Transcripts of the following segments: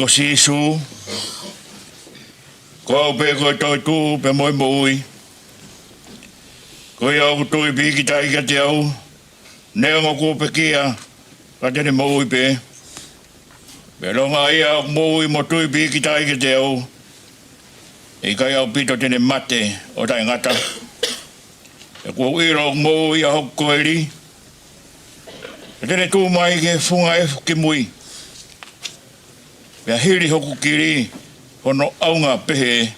ko sisu ko pe ko to tu pe moi moi ko ia tu bi ki tai ka te au ne ngo ko pe kia ka te moi pe pe lo nga ia moi mo tu bi ki tai ka te au e ka ia pito te mate o tai ngata e ko i ro moi a hoku eri te tu mai ke funga e ki mui Pea hiri hoku kiri, hono aunga pehe.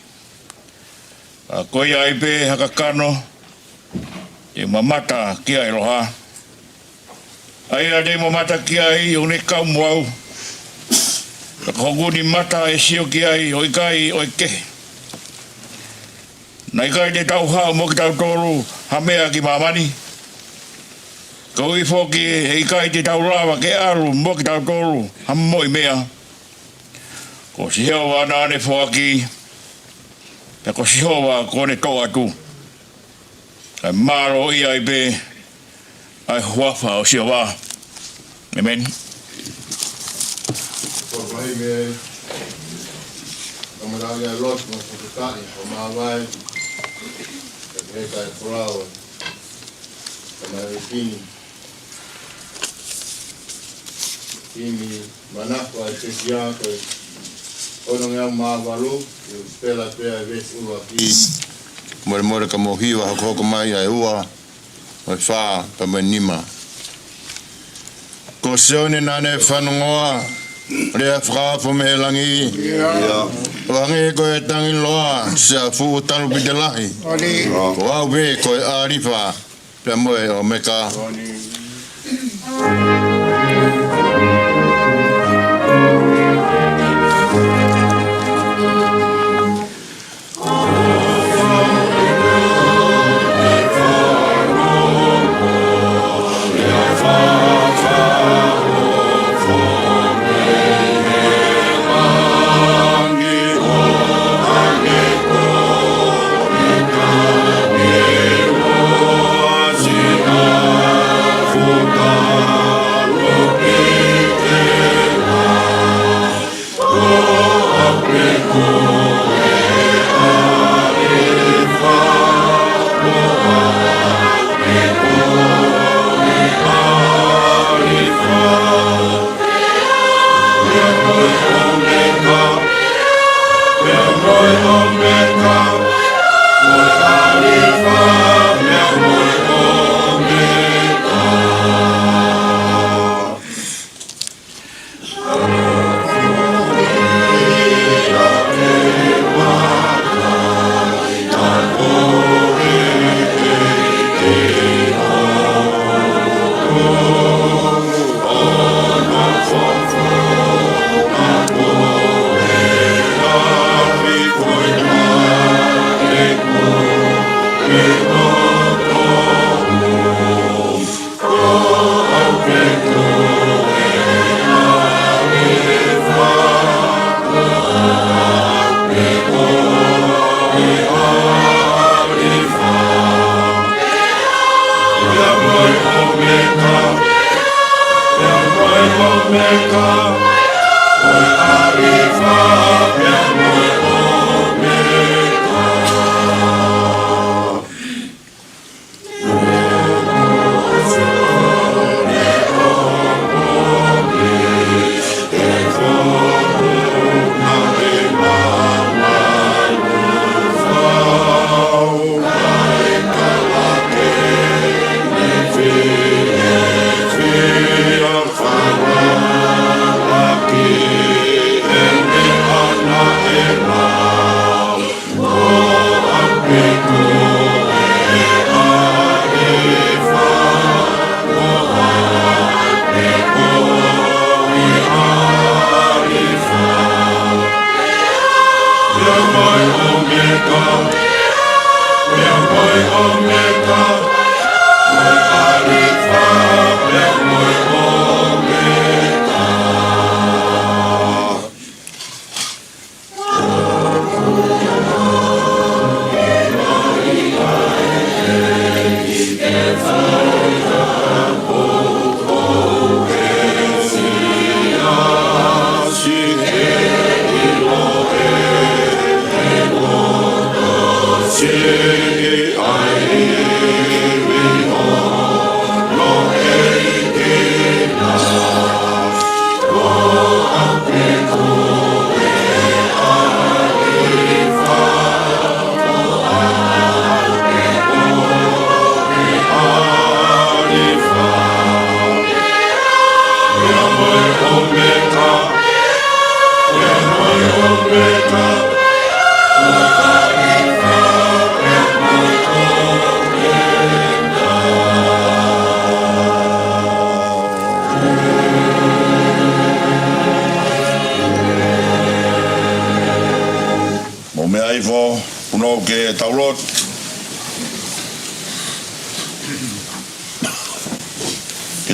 Koe ai pe hakakano, te mamata kia e roha. Aira te mamata kia i o ne kau muau. Honguni mata e sio kia i o ikai o ike. Na ikai te tau hao mo ki tau toru hamea ki mamani. Ko I foki hei kai te tau rawa ke aru mo ki tau tolu hammo I mea. Ko Sihova nāne foki pe ko Sihova kone toa tu. Kai maro I ai pe ai huafa o Sihova. Amen. Vai me Kamaranga lot mo Fetu'u o mawai ke kai flower Commemoration Kimi manakwa te sia ko ono ngā mawalu e stela pea ves ua ki more ka mohiwa hoko mai ai ua o fa pa manima ko seone nane whanongoa rea whakafo me langi o hangi ko e tangi loa sa fu talu bidelahi o au be ko e arifa pia moe o meka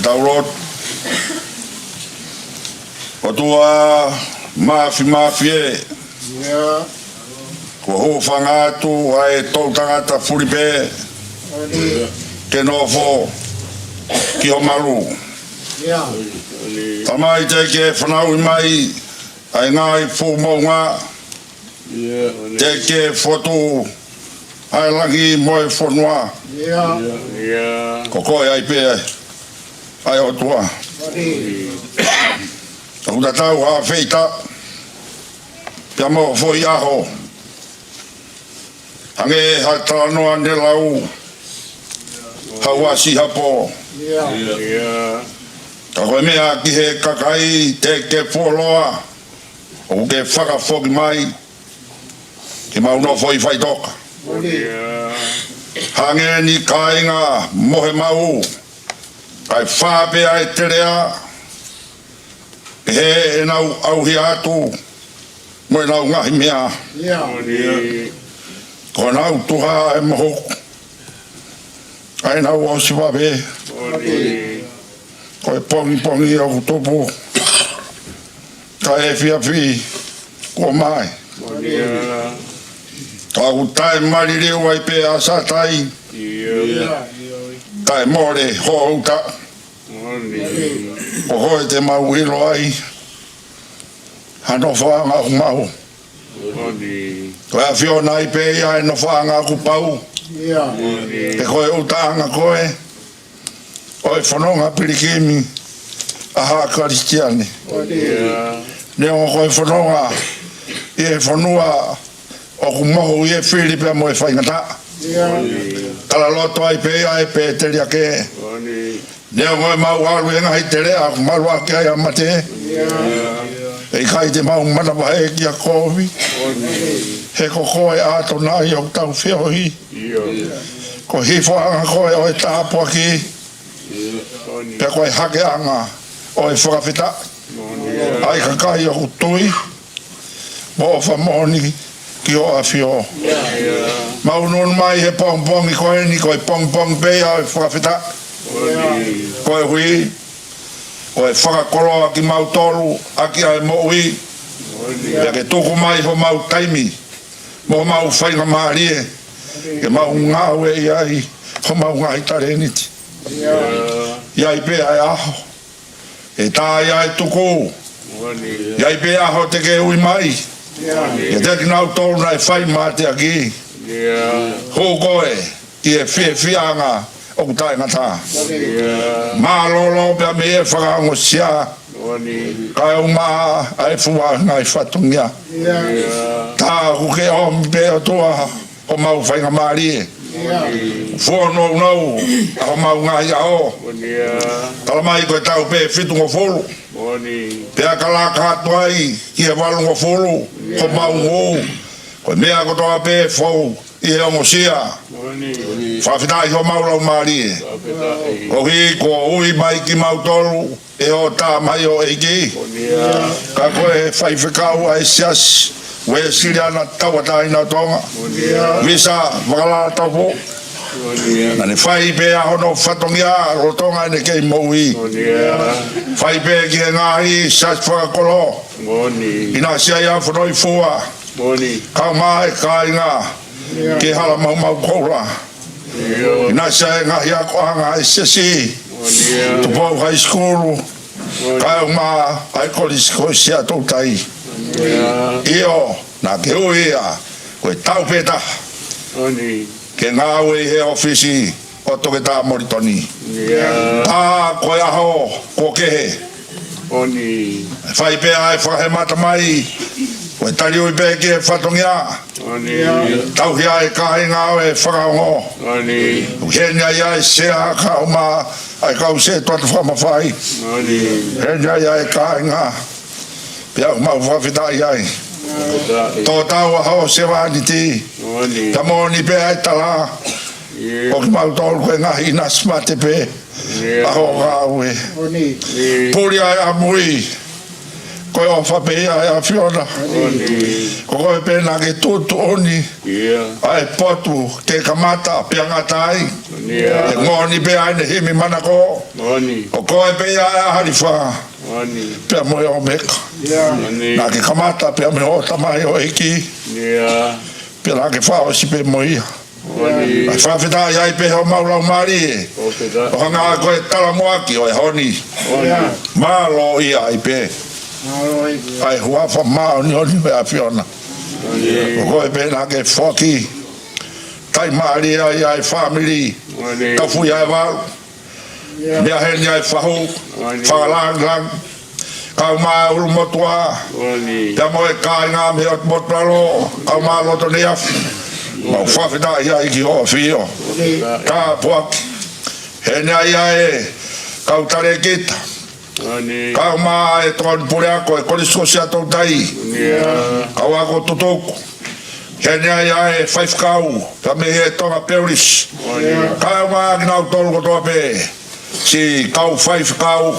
taurot. O tua mafi e. Yeah. Ko hofonga atu ai tautanga Taufu'i pe. Ke nofo ki o malu. Yeah. Tamai te ke whanau I mai ai ngai fu maunga. Te ke fotu ai langi moe whanua. Yeah. Ko koe ai pe ai o tua. Ko da tau ha feita. Pia mo foi aho. Ange hata noa ne lau. Hawasi hapo. Ka koe mea ki he kakai te ke poloa. O ke whakafoki mai. Ke mauno foi Faitoka. Hange ni kainga mohe mau. Kai whape ai terea. He e nau auhi atu. Moe nau ngahi mea. Ko nau tuha e mohoku. Ai nau o siwape. Ko e Pongipongi o kutupu. Ka e whiawhi. Ko mai. Ka utai marireu ai pe asatai. Ka e more ho uta. Ko hoe te mau hilo ai. Hano whaanga umau. Ko e Afiona ai pe ia e no whaanga kupau. E koe utaanga koe. O e whanonga pirikimi. Aha Kristiane. Neo koe whanonga. I e whanua. O kumoho I e Filipe mo e whaingata. Kala loto ai pe ia e pe te ria ke. Neo koe mau alu e ngai te rea. Maru ake ai amate. E kai te mau mana wahe ki a kovi. He ko koe Ātonai o tau whiohi. Ko hifo koe o e tāpua ki. Pe koe hake anga o e whakawhita. Ai kakai o kutui. Mo o whamoni ki o Afio. Maunun mai he Pongipongi koe ni koe Pongipongi pea o e whakawhita. Koe hui. O e whakakoloa ki mautolu aki ai mo ui. Pea ke tuku mai ho mau taimi. Mo mau whainga maarie. Ke mau ngāu e iai. Ho mau ngai tare niti. Iai pea e aho. E tā iai tuku. Iai pea aho te ke ui mai. E te ki nau tolu nai whai mā te aki. Ho koe. Ki e whianga. O kutai ngata. Mā lolo pia me e whakaango sia. Kai o maa ai fua ngai whatungia. Tā huke o mpe o tua o mau whainga maarie. Fono nau o mau ngai ao. Kalamai koe tau pe whitungo folu. Pea kalaka hatu ai ki e walungo folu. O mau ngou. Koe mea kotoa pe fau. I e ongo sia. Whawhitai ho maulau maarie. O hi ko ui mai ki mautolu. E o tā mai o eiki. Ka koe Faifekau ai sias. We siriana tauatai na tonga. Visa Vakalala Taufu'i. Nani whai pe a hono whatongia. Rotonga ne kei moui. Whai pe ki e ngaahi. Sias whakakolo. Ina sia ia whanoi fua. Kau mai ka inga. Ke hala mau mau koura. Ina sia e ngaahi a koanga ai sesi. Tupau high school. Kau ma ai college ko sia tautai. Io na ke uia koe tau peta. Ke ngāwe he ofisi o toke tā moritoni. Tā koe aho ko kehe. Whai pea e whahe mata mai. Koe tari ui pe ke whatongia. Tau hia e kahe ngāwe whakaongo. Henia ia e sea kau ma ai kau se tuatu whamawhai. Henia ia e kahe ngā. Pea mau whawhitai ai. Tō tau aho se wāniti. Ta mōni pe ai tala. O ki mau tōru koe ngahi nasma te pe. Aho ngāwe. Puri ai amui. Koe o whapea e Afiona. Ko koe pēnā ke tūtu oni. Ai potu te kamata pia ngatai. E ngoni pēa ine himi mana ko. O koe pēa e hariwha. Pia moe o meka. Nā ke kamata pia me o tamai o eki. Pia nā ke whao si pē moia. Ai whawhita iai pē ho maulau mari e. O hanga koe tala moaki o e honi. Malo ia ai pē. Ai huafa mao ni oni me Afiona. O koe pēnā ke whoki. Tai maari ai family. Taufu'i ai waru. Mea heni ai whahu. Whakalang. Kau maa uru motua. Pea moe kai ngā me ot motralo. Kau maa loto ni afu. Mau whawhita iai ki hoa whio. Ka puaki. Heni ai kau tare kita. Kau maa e tōn pure ako e korisko si atou tai. Kau ako tutuku. Hene ai Faifekau. Ta me he tonga Peris. Kau maa ki nau tolu kotoa pe. Si kau Faifekau.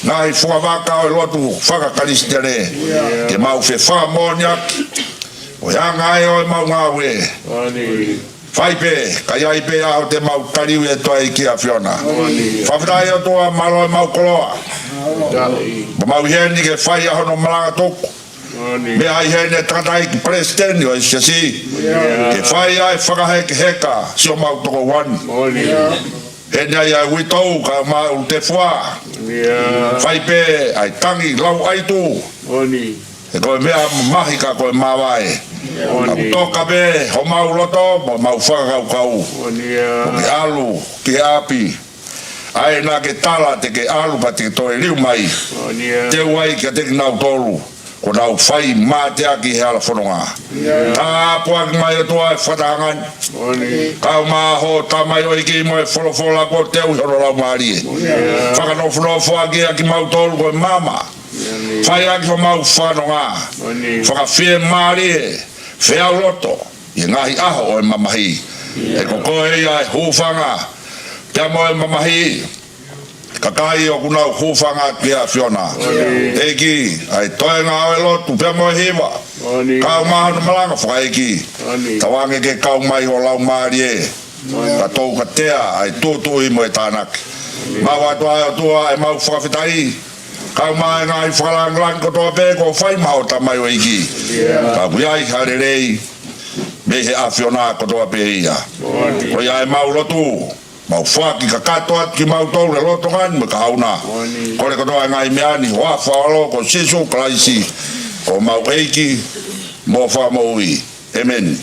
Ngāhi whakawaka o lotu whakakalistere. Ke mau whe whakamoniak. O hanga e o e mau ngāwe. Faipe, kai ai pe au te mau tariu e toa i ki Afiona. Whawhitai o toa malo e mau koloa. Ma mau heni ke whai a hono Malanga toku. Me ai heni e takatai ki presidenti o e siasi. Ke whai ai whakaheke heka si o mau toko wan. Heni ai ai witou ka mau te whua. Faipe ai tangi lau aitu. E koe mea mahi ka koe mawai. Ka toka be, ho mau loto, mo mau whakakau. O ke alu, ke api. Ai nā ke tala te ke alu pa te toe riu mai. Te wai ka te nau tolu. Ko nau whai mā te aki he ala whanonga. Tā puaki mai o tua e whatahangan. Kau mā ho tamai o iki mo e wholofola ko te ui horo lau maari e. Whakanofo aki aki mau tolu ko e mama. Whai aki ho mau whanonga. Whakawhie maari e. Wheau loto. I ngāhi aho o e mamahi. E ko koe ia e hūfanga. Kia mo e mamahi. Kakai o kunau hūfanga ki Afiona. Eki, ai toe ngā o e lotu, pia mo e hiwa. Kau mahanu malanga whakaeki. Tawange ke kau mai o lau maari e. Ka tau ka tea, ai tūtui mo e tānaki. Mau atu ai o tua e mau whakawhitai. Kau mai ngāi whakalanglang kotoa pē ko whai maho tamai o iki. Ka kuiai harerei, me he Afiona kotoa pē ia. Ko ia e mau lotu. Mau whaki ka katoa ki mau tau le loto ngani me ka hauna. Kore kotoa ngai meani, hoa whaalo ko sisu klaisi. O mau eiki, mo wha maui. Amen.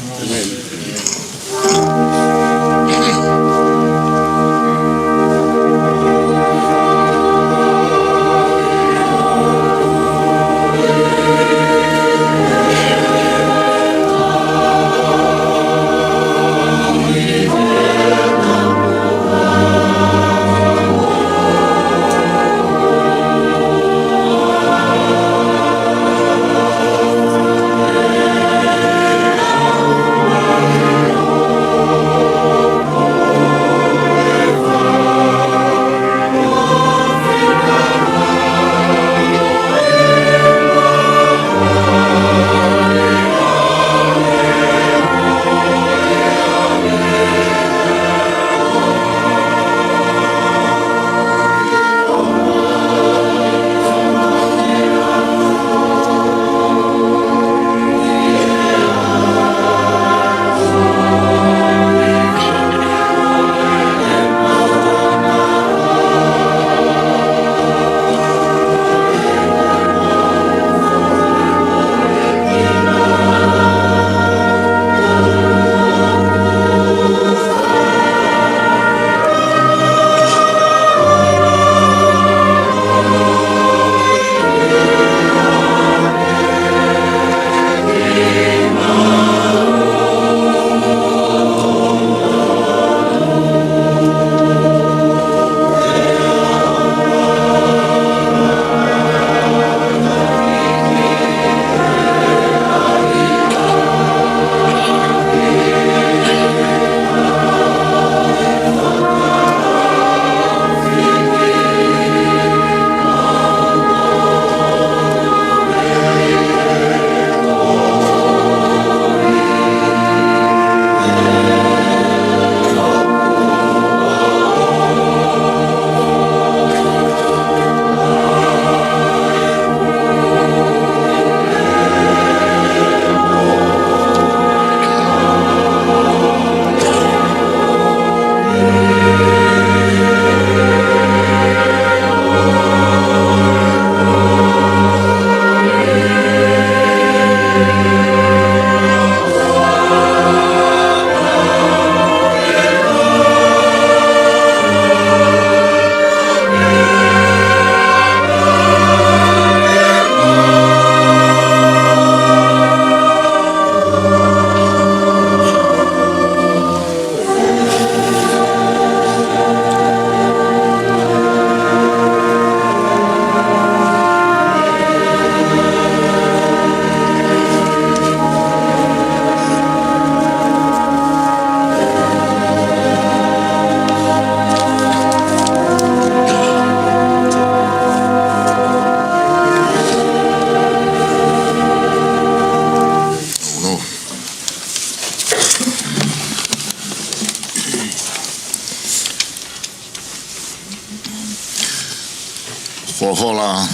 hola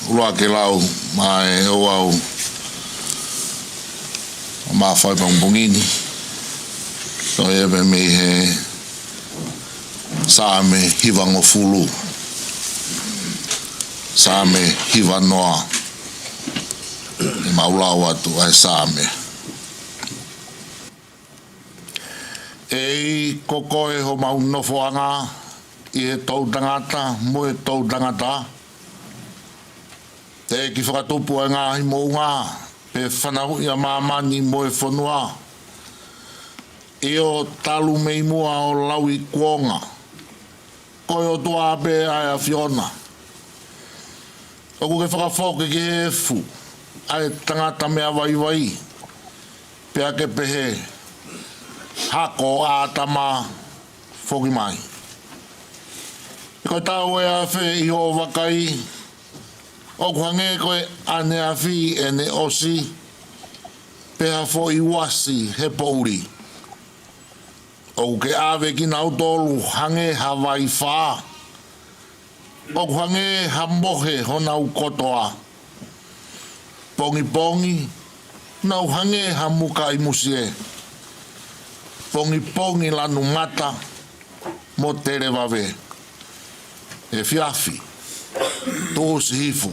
ula ke lau mai Ouau ma Pongipongi so e me he Saame hivango fulu Saame hivanoa e maulao atu ai Saame e koko e ho mau nofoanga i e tau tangata mo e tau tangata te ki whakatupu e ngāhi mo ngā pe whanau i a māmani mo e whanua i o talu mei mua o lau i kuonga koe o tua ape ai Afiona o ku ke whakafoke ke e fu ai tangata mea vai vai pea ke pehe hako ātama whoki mai i koe tau e awhi i o wakai o kuhange koe ane awhi e ne osi pea fo i wasi he pouri o ke awe ki nau tolu hange hawai wha o kuhange ha mohe honau kotoa Pongipongi nau hange ha muka i musie Pongipongi lanu mata mo tere wawe e fiafi tō sihifu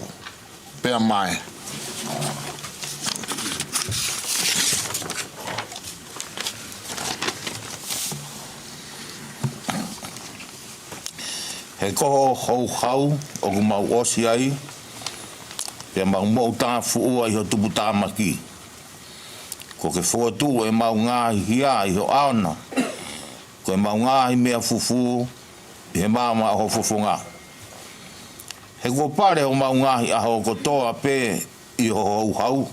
pea mai he koho hou hau o ku mau osi ai pea mau mou tāfu'u ai ho tupu tāmaki ko ke whuatu e mau ngāhi hia i ho Ātonai ko e mau ngāhi mea fufu i he māma ho fofonga he ko pare o mau ngāhi a ho kotoa pe i ho hou hau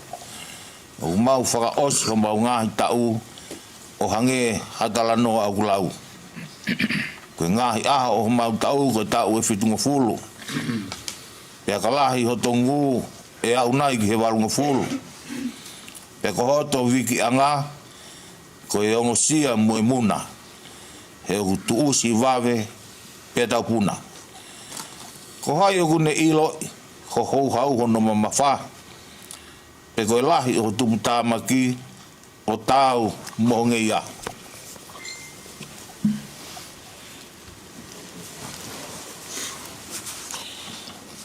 o mau whaka osi o mau ngāhi tau o hange hatalanoa au lau ko ngāhi aha o mau tau ko tau e whitunga fulu pea kalahi ho tongu e Ātonai ki he warunga fulu pea ko hoto wiki anga ko e ongosia mo e muna he o tuusi wawe pea tau puna ko hai o kune ilo ho hou hau hono mamawha pe ko e lahi o tupu tāmaki o tau mo ngeia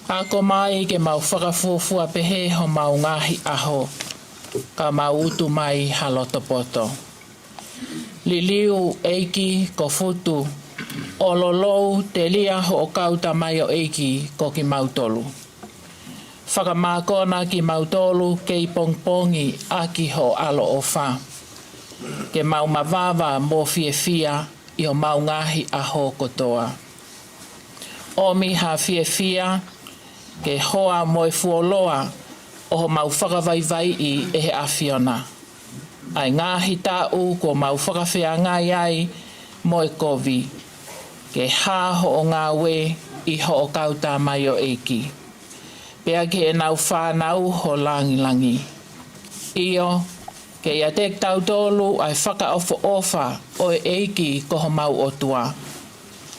Ako mai ke mau whakafufua pehe ho mau ngāhi aho, ka mau utu mai haloto poto. Liliu eiki ko futu, o lolou te lia ho o kauta mai o eiki ko ki mau tolu. Whakamākona ki mau tolu kei Pongipongi a ki ho alo o wha. Ke mau mawawa mo fia i o mau ngāhi aho kotoa. Omi ha fia ke hoa moe fuoloa o ho mau whakawaiwai i e he Afiona. Ai ngāhi tāu ko mau whakawhia ngai ai moe kovi. Ke hāho o ngā we i ho o kauta mai o eiki. Pea ke e nau whānau ho langi. Io, ke ia tek tau tolu ai whakaofo ofa o e eiki ko ho mau o tua.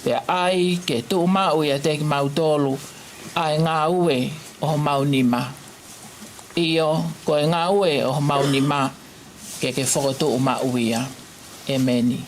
Pea ai ke tu mau ia tek mau tolu ai ngā ue o mau nima. Io, ko e ngā ue o mau nima ke whakotu mau ia. E meni.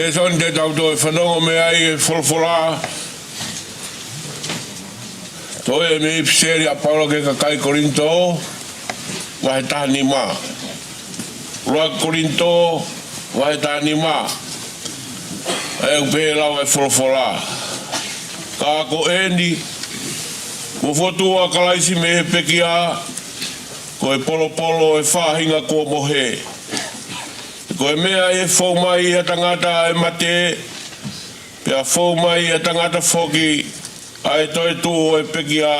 Te son te tauto e whanongo me ai e wholwhola. Toi e me ipseri a Paulo ke kakai Korinto, wahe tahani mā. Roa Korinto, wahe tahani mā. E upe lau e wholwhola. Ka ko endi, mo fotua kalaisi me he pekia, ko e polo polo e whahinga ko mohe. Ko e mea e whau mai e tangata e mate, pia whau mai e tangata whoki, a e toi tū e pekia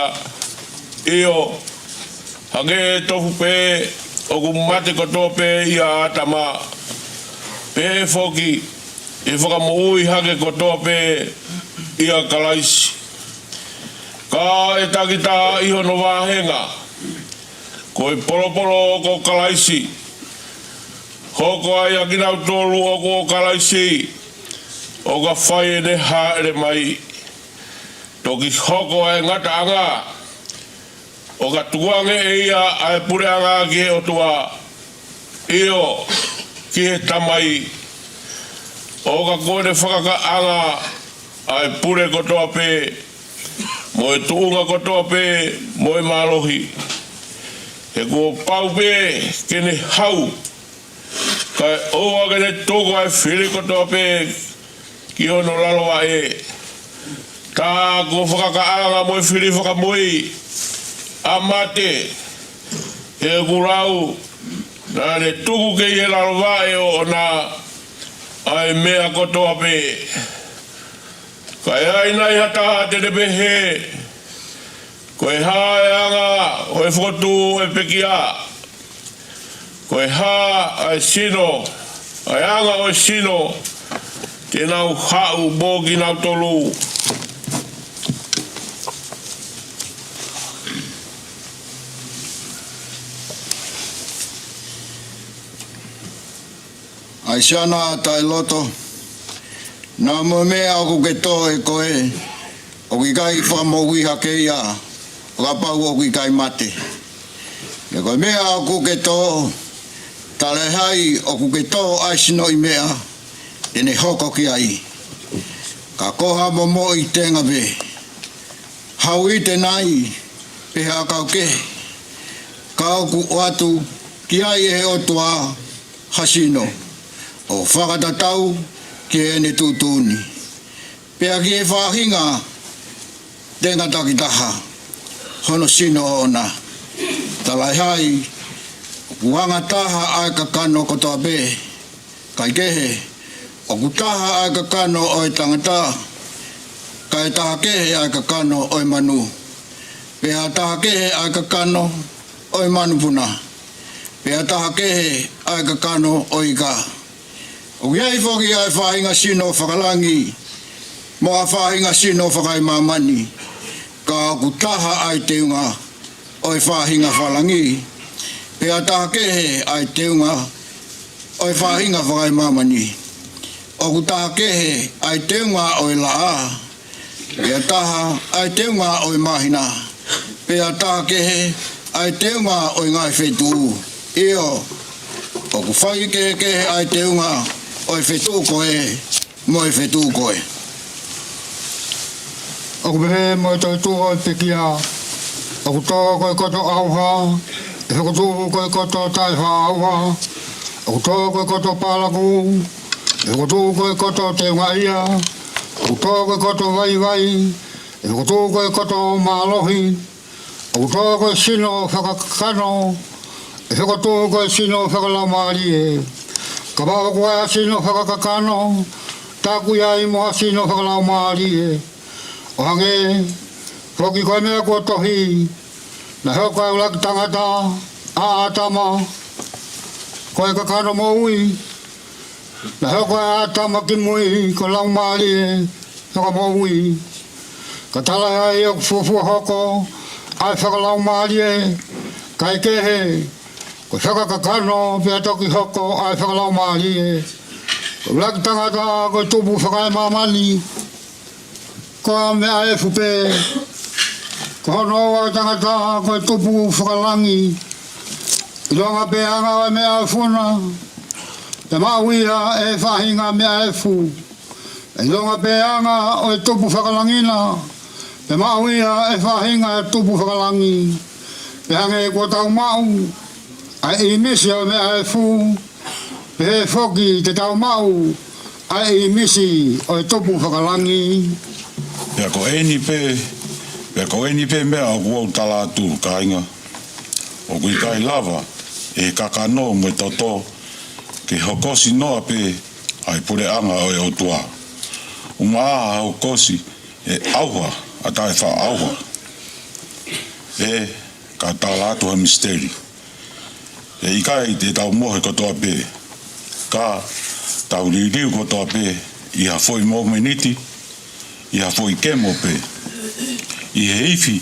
io. Hange e tofu pe, o ku mate kotoa pe i a atama. Pe e whoki, e whakamui hake kotoa pe i a kalaisi. Ka e takita i hono wāhenga, ko e polo polo ko kalaisi. Hoko ai a kina utolu o ko kalaisi, o ka whai e ne haere mai. Toki hoko ai ngata anga, o ka tuange e ia ai pure anga ki o tua, io ki he tamai. O ka kone whakaka anga ai pure kotoa pe, mo e tuunga kotoa pe, mo e malohi. He ko pau pe, kene hau, kai oa kene toko ai whiri kotoa pe ki hono laloa e. Tā ko whakakaanga mo i whiri whakamui a mate he kurau nā ne tuku kei he laloa e o nā ai mea kotoa pe. Kai ai nai hataha te nepe he koe hae anga o e whotu e pekia. Koe hā ai sino, ai anga o sino, te nau hau mōki nau tolu. Ai siana tai loto, nā mo mea o ke tō e koe, o ki kai whamaui hake ia, o ka pau o ki kai mate. E koe mea o ke tō, tale hai o ke tō aisino i mea, e ne hoko ki ai. Ka koha momo i tenga be, hau i te nai, pe hea kau ke, ka oku atu, ki ai e o tua hasino, o whakatatau ki e ne tūtūni. Pea ki e whahinga, tenga takitaha, hono sino ona, talai hai, Wanga taha ai ka kano kotoa be, kai kehe, o ku taha ai ka kano o e tangata, kai taha kehe ai ka kano o e manu, pea taha kehe ai ka kano o e manu puna, pea taha kehe ai ka kano o i ka. O iai whoki ai whahinga sino whakalangi, mo a whahinga sino whakai mamani, ka o ku taha ai teunga o e whahinga whalangi, pea taha kehe ai teunga o e whahinga whakai mamani. O ku taha kehe ai teunga o e laa. Pea taha ai teunga o e mahina. Pea taha kehe ai teunga o e ngaahi Fetu'u. Io, o ku whai kehe ai teunga o e Fetu'u koe, mo e Fetu'u koe. O ku behe mo e tautua o e pekia, o ku toa koe koto auha, e whakatūru koe koto tai whāua, o ku toa koe koto pālaku, e whakatūru koe koto te ngaia, o ku toa koe koto vai vai, e whakatūru koe koto mālohi, o ku toa koe sino whakakano, e whakatūru koe sino whakalaumari e. Ka pāwa koe a sino whakakakano, tāku iai moha sino whakalaumari e. O hange, whoki koe mea kua tohi, na heo koe ulaki tangata, a atama, koe kakano mo ui, na heo koe atama ki mui, ko lau maari e, haka mo ui. Ka tala hai o fuafua hoko, ai whakalau maari e, kai kehe, ko whaka kakano, pia toki hoko, ai whakalau maari e. Ko ulaki tangata, ko tupu whakai mamani, ko a mea e fupe, ko hono ai tangata koe tupu whakalangi. I ronga pe anga ai mea Afiona. Te mauia e whahinga mea e fu. E longa peanga o e tupu whakalangina. Te mauia e whahinga e tupu whakalangi. Pe hange e kua tau mau. Ai i misi o mea e fu. Pe he whoki te tau mau. Ai i misi o e tupu whakalangi. Pea ko eni pe mea o kuau tala atu ka inga. O kui kai lava e kakano mo toto ke hokosi noa pe ai pure anga o e otua. Umaa hokosi e auha a tae wha auha. E ka tala atu ha misteri. E ikai te tau mohe kotoa pe. Ka tau ririu kotoa pe i ha foi momeniti i ha foi kemo pe. I he ifi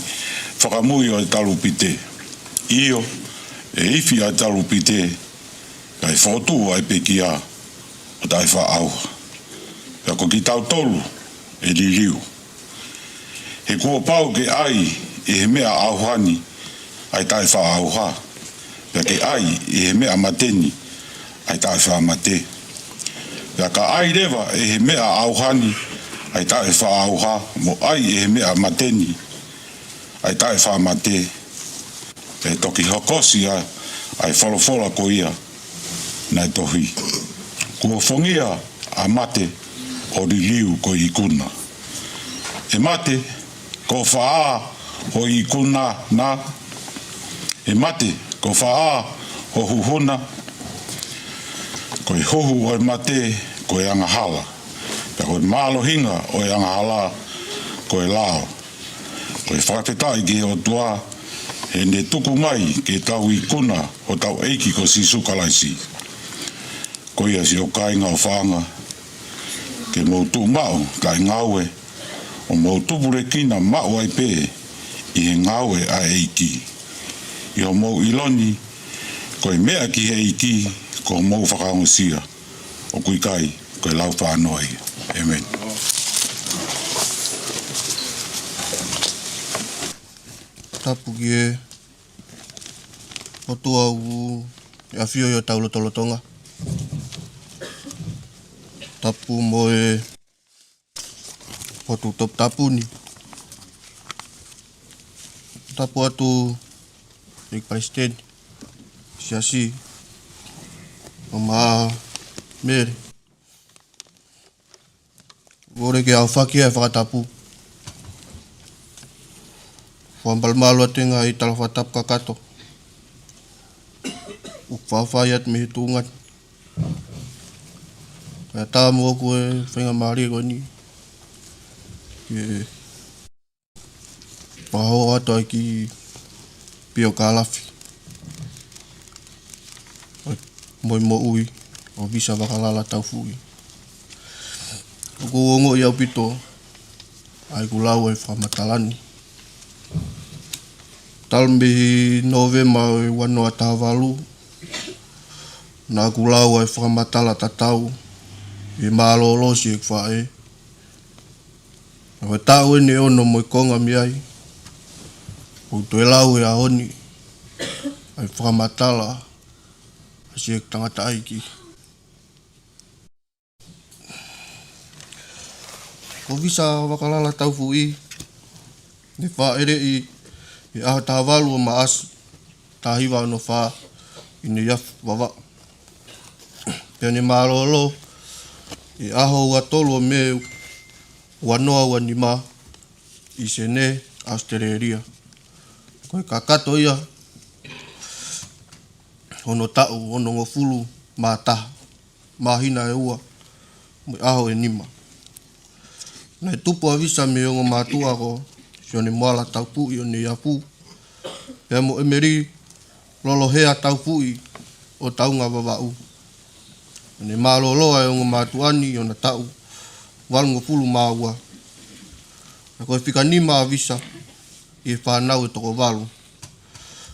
whakamui o e talu pite. Io e ifi a talu pite kai fotu ai pe kia o tai wha auha. Pea ko ki tau tolu e ririu. He kua pau ke ai e he mea auhani ai tai wha auha. Pea ke ai e he mea mateni ai tai wha mate. Pea ka ai rewa e he mea auhani ai tai wha auha mo ai e he mea mateni ai tai wha mate. Pea toki hokosi ai wholofola ko ia nai tohi. Kua fongia a mate o riliu ko i kuna. E mate ko whaa ho i kuna na. E mate ko whaa ho huhuna. Ko i hohu o mate ko i angahala. Pea ko i mālohinga o i angahala ko i lao. Ko i whakatetai ki o tua he ne tuku mai ke tau i kuna o tau eiki ko si sukalaisi. Ko ia si o kainga o whaanga ke mautu mau kai ngaue o mautu pure kina mau ai pe i he ngaue a eiki. I o mau iloni ko i mea ki he eiki ko mau whakaongosia o kui kai ko i lau whanoi. Amen. Tapu ki e kotoa u e Afiona o taulotolotonga. Tapu mo e potu top tapu ni. Tapu atu i Palestine. Siasi o maa mere. Vore ke au whakia e whakatapu. Whambal malu atenga i tala whatap kakato. Ukwhawhai me he tūngat. Kaya tāmu oku e whenga maari koe ni. Ke paho ato ai ki pio kālafi. Moi mo ui o visa Vakalala Taufu'i. Oku ongo i au pito ai kulau e whamatalani. Talmbi Novema e wanoa tāwalu. Nā kulau ai whakamatala tatau. I mālolosi e kwhae. Koe tāu ene ono mo i konga mi ai. Kou toe lau e ahoni. Ai whakamatala. Asi e tangata aiki. Ko visa Vakalala Taufu'i. Ne whaere i aha tāwalu o maas. Tāhiwa no wha. I ne iafu wawa. Pea ne mālolo. I aho ua tolu o me wanoa ua ni mā. I sene Australia. Koe kakato ia. Hono tau, hono ngofulu, mā taha. Mā hina e ua. Mui aho e nima. Nei tupu a visa me ongo mātua ko. Sio ne moala Taufu'i o ne iapu. Pea mo emeri lolo hea Taufu'i o taunga wawau. Ne māloloa e ongo mātuani o na tau. Walungo fulu māua. Na koe whika nima a visa. I e whanau e toko walu.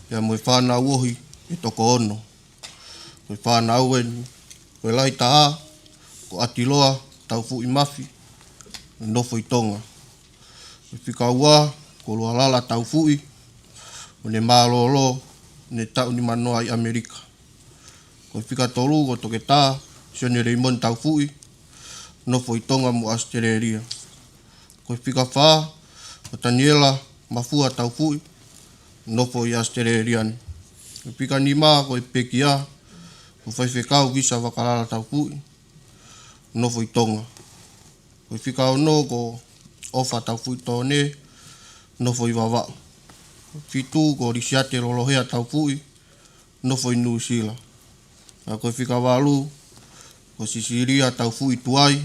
Pea mo e whanau ohi e toko ono. Koe whanau e ni. Koe lai taha. Ko atiloa Taufu'i mafi. Nofo i tonga. Koe whika ua. Ko Vakalala Taufu'i. O ne mālolo. Ne tau ni manoa i Amerika. Koe whika tolu ko toke tā. Ceremonial Taufu'i no foi tonga mo Australia. Ko fika fa o Daniela mafua Taufu'i no foi Australian. Ko fika ni ma ko pekia ko Faifekau visa Vakalala Taufu'i no foi tonga. Ko fika no ko ofa Taufu'i tone no foi vava. Fitu ko risiate lolohea Taufu'i no foi nusila. Ko fika walu ko sisiria Taufu'i tuai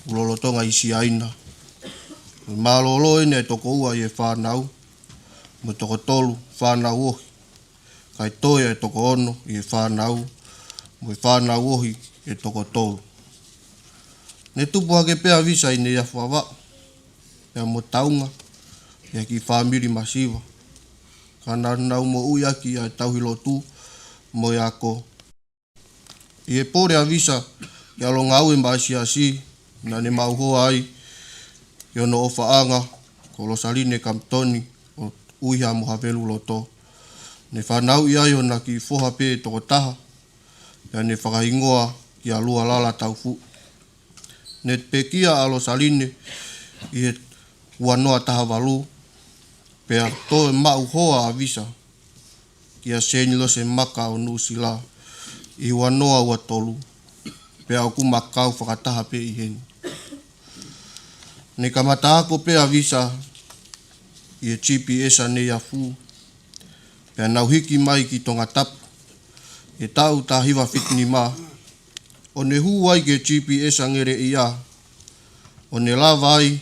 ulolotonga isi aina. Malolo ene toko ua e whanau, mo toko tolu whanau ohi. Kai toia e toko ono i e whanau, mo e whanau ohi e toko tolu. Ne tupu hake pea visa i ne ia whawa, ea mo taunga, ea ki whamiri masiva. Kana nau mo uiaki a tauhilo tu, mo e ako. I e pore a visa, ia lo ngau e maasi asi, na ne mauhoa ai, i ono ofaanga, ko lo saline kamtoni, o uiha mo havelu loto. Ne whanau i ai ona ki foha pe toko taha, ia ne whakahingoa ki a lua lala Taufu'i. Ne pekia a lo saline, i he uanoa taha walu, pea to e mauhoa a visa, ki a senilo se maka o nusila, i uanoa ua tolu, pea o kumakau whakataha pe i heni. Ne kamata ako pea visa i e GPS a nei a fu. Pea nau hiki mai ki tonga tapu. E tau ta hiwa fitni ma. O ne hu ai ke GPS a ngere i a. O ne lava ai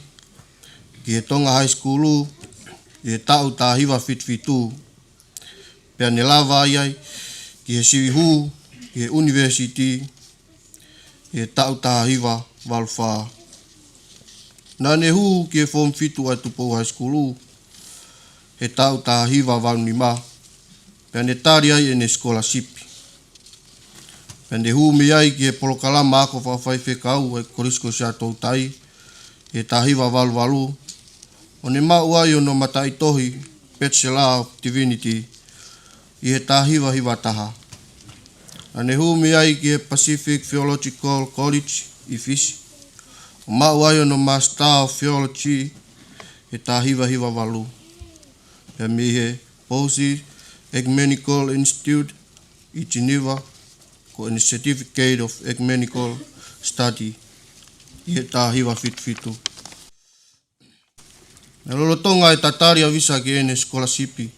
ki e tonga high schoolu. E tau ta hiwa fitu. Pea ne lava ai ki e siwi hu, ki e university. E tau ta hiwa walfaa. Nā ne hu ki e form fitu ai tupo high schoolu, he tau tā hiwa wauni mā. Pea ne tāri ai e ne scholarship. Pea ne hu me ai ki e polokalama ako Faifekau e korisko sia tautai, he tā hiwa walu. O ne mau ai ono matai tohi, Bachelor of Divinity, i he tā hiwa taha. Nā ne hu me ai ki e Pacific Theological College, i Fisi. O mau ai ono Master of Theology e tā hiwa walu. Pea mi he Posi Ecumenical Institute i Geneva ko ene Certificate of Ecumenical Study i he tā hiwa fitu. Na lolotonga e tatari a visa ki ene scholarship i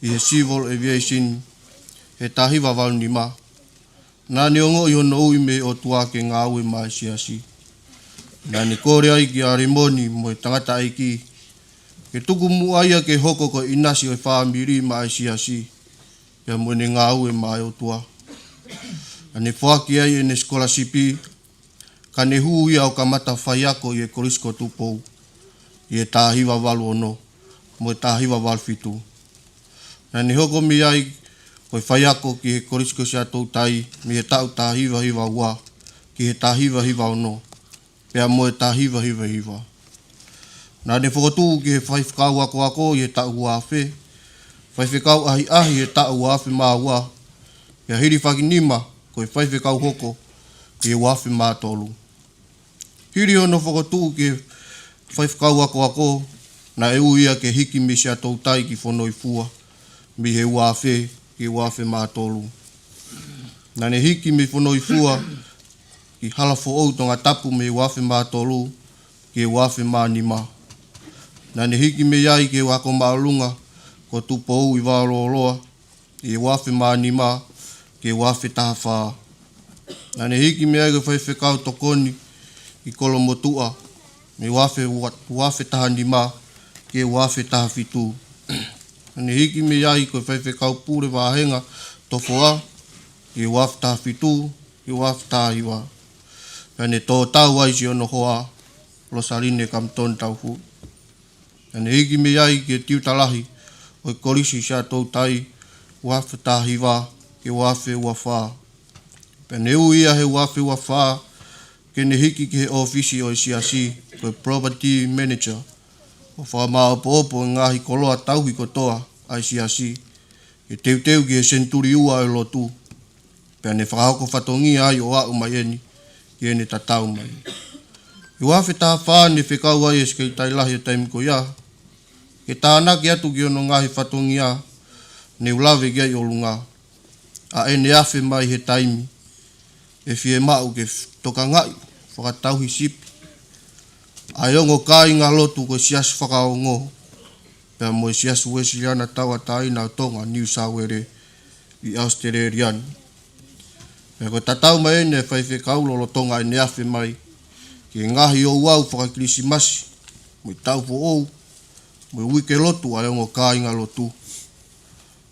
he Civil Aviation e tā hiwa walu ni ma. Nā ne ongo i ono ui me o tuake ngā ue mai siasi. Nā ne kore ai ki a remoni mo e tangata ai ki. Ke tuku mu aia ke hoko ko inasi o e whaamiri mai siasi. Ia mo ne ngā ue mai o tua. Nā ne whaki ai e ne scholarship ka ne hu ia o ka mata whaiako i e korisko tupou. I e tā hiwa walu ono, mo e tā hiwa walu fitu. Nā ne hoko mi ai ko e whaiako ki he korisko sia tautai mi he tau tā hiwa ua, ki he tā hiwa ono. Pea mo e tā hiwa. Nā ne whakatū ki he Faifekau ako i he tau uawhe. Faifekau ahi e tau uawhe mā ua. Pea hiri whakinima ko e Faifekau hoko ki he uawhe mā tolu. Hiri ono whakatū ki he Faifekau ako na e uia ke hiki me sia tautai ki whanoi fua. Mi he uawhe ki uawhe mā tolu. Nā ne hiki me whanoi fua ki halafo au tonga tapu me uawhe mā tolu ki uawhe mā nima. Nā ne hiki me iai ki wako mā lunga ko tupo au i wāloa ki uawhe mā nima ki uawhe taha whaa. Nā ne hiki me ai ki Faifekau tokoni i kolomotua me uawhe taha nima ki uawhe taha fitu. Nā ne hiki me iai ki Faifekau pure wāhenga tofoa ki uawhe taha fitu ki uawhe taha hiwa. Ane tō tau ai si ono hoa lo sarine kamtoni Taufu'i. Ane hiki me iai ki e tiutalahi o e korisi sia tautai uawhe taha hiwa ki uawhe ua whaa. Pene ia he uawhe ua whaa ke ne hiki ki he ofisi o e siasi ko e property manager o wha maa opo ngaahi koloa tauhi kotoa ai siasi. E teuteu ki he senturi ua e lotu. Pene whakahoko whatongi ai o au mai eni. ki ene tatau mai. I wafi taha whaane Feikau ai es kei tai lahi o taimi ko ia. Ke tahana ki atu ki ono ngaahi whatongi a, ne ulawe ki ai o lunga. A ene afe mai he taimi, e fie mau ke toka ngai, whakatauhi sipi. Ai ongo kai ngā lotu ko siasu whakaongo, pia mo siasu Wesiliana taua taina o tonga New South Wales i Australian. Pia ko tatau mai ene Faifekau lolo tonga ene afe mai, ke ngaahi o Ouau whakakrisimasi, mo tau po ou, mo wike lotu ai ongo kai ngā lotu.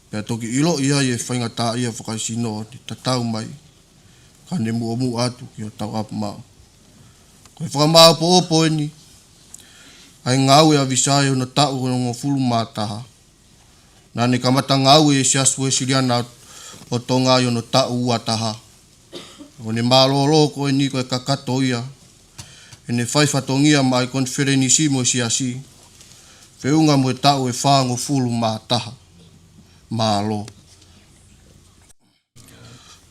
Pia toki ilo ia e whaingata ia whakaisino ni tatau mai, ka ne mu atu ki o tau apa mao. Koe whakamao po opo eni, ai ngāue a visai o na tau o ngō fulu mātaha. Nā ne kamata ngāue e siasu Wesiliana o tonga i o no tau uataha. O ne mālolo ko eni koe kakato ia, e ne whaifatongia mai konferenisimo siasi, whiunga mo e tau e whāngo fulu mātaha. Mālo.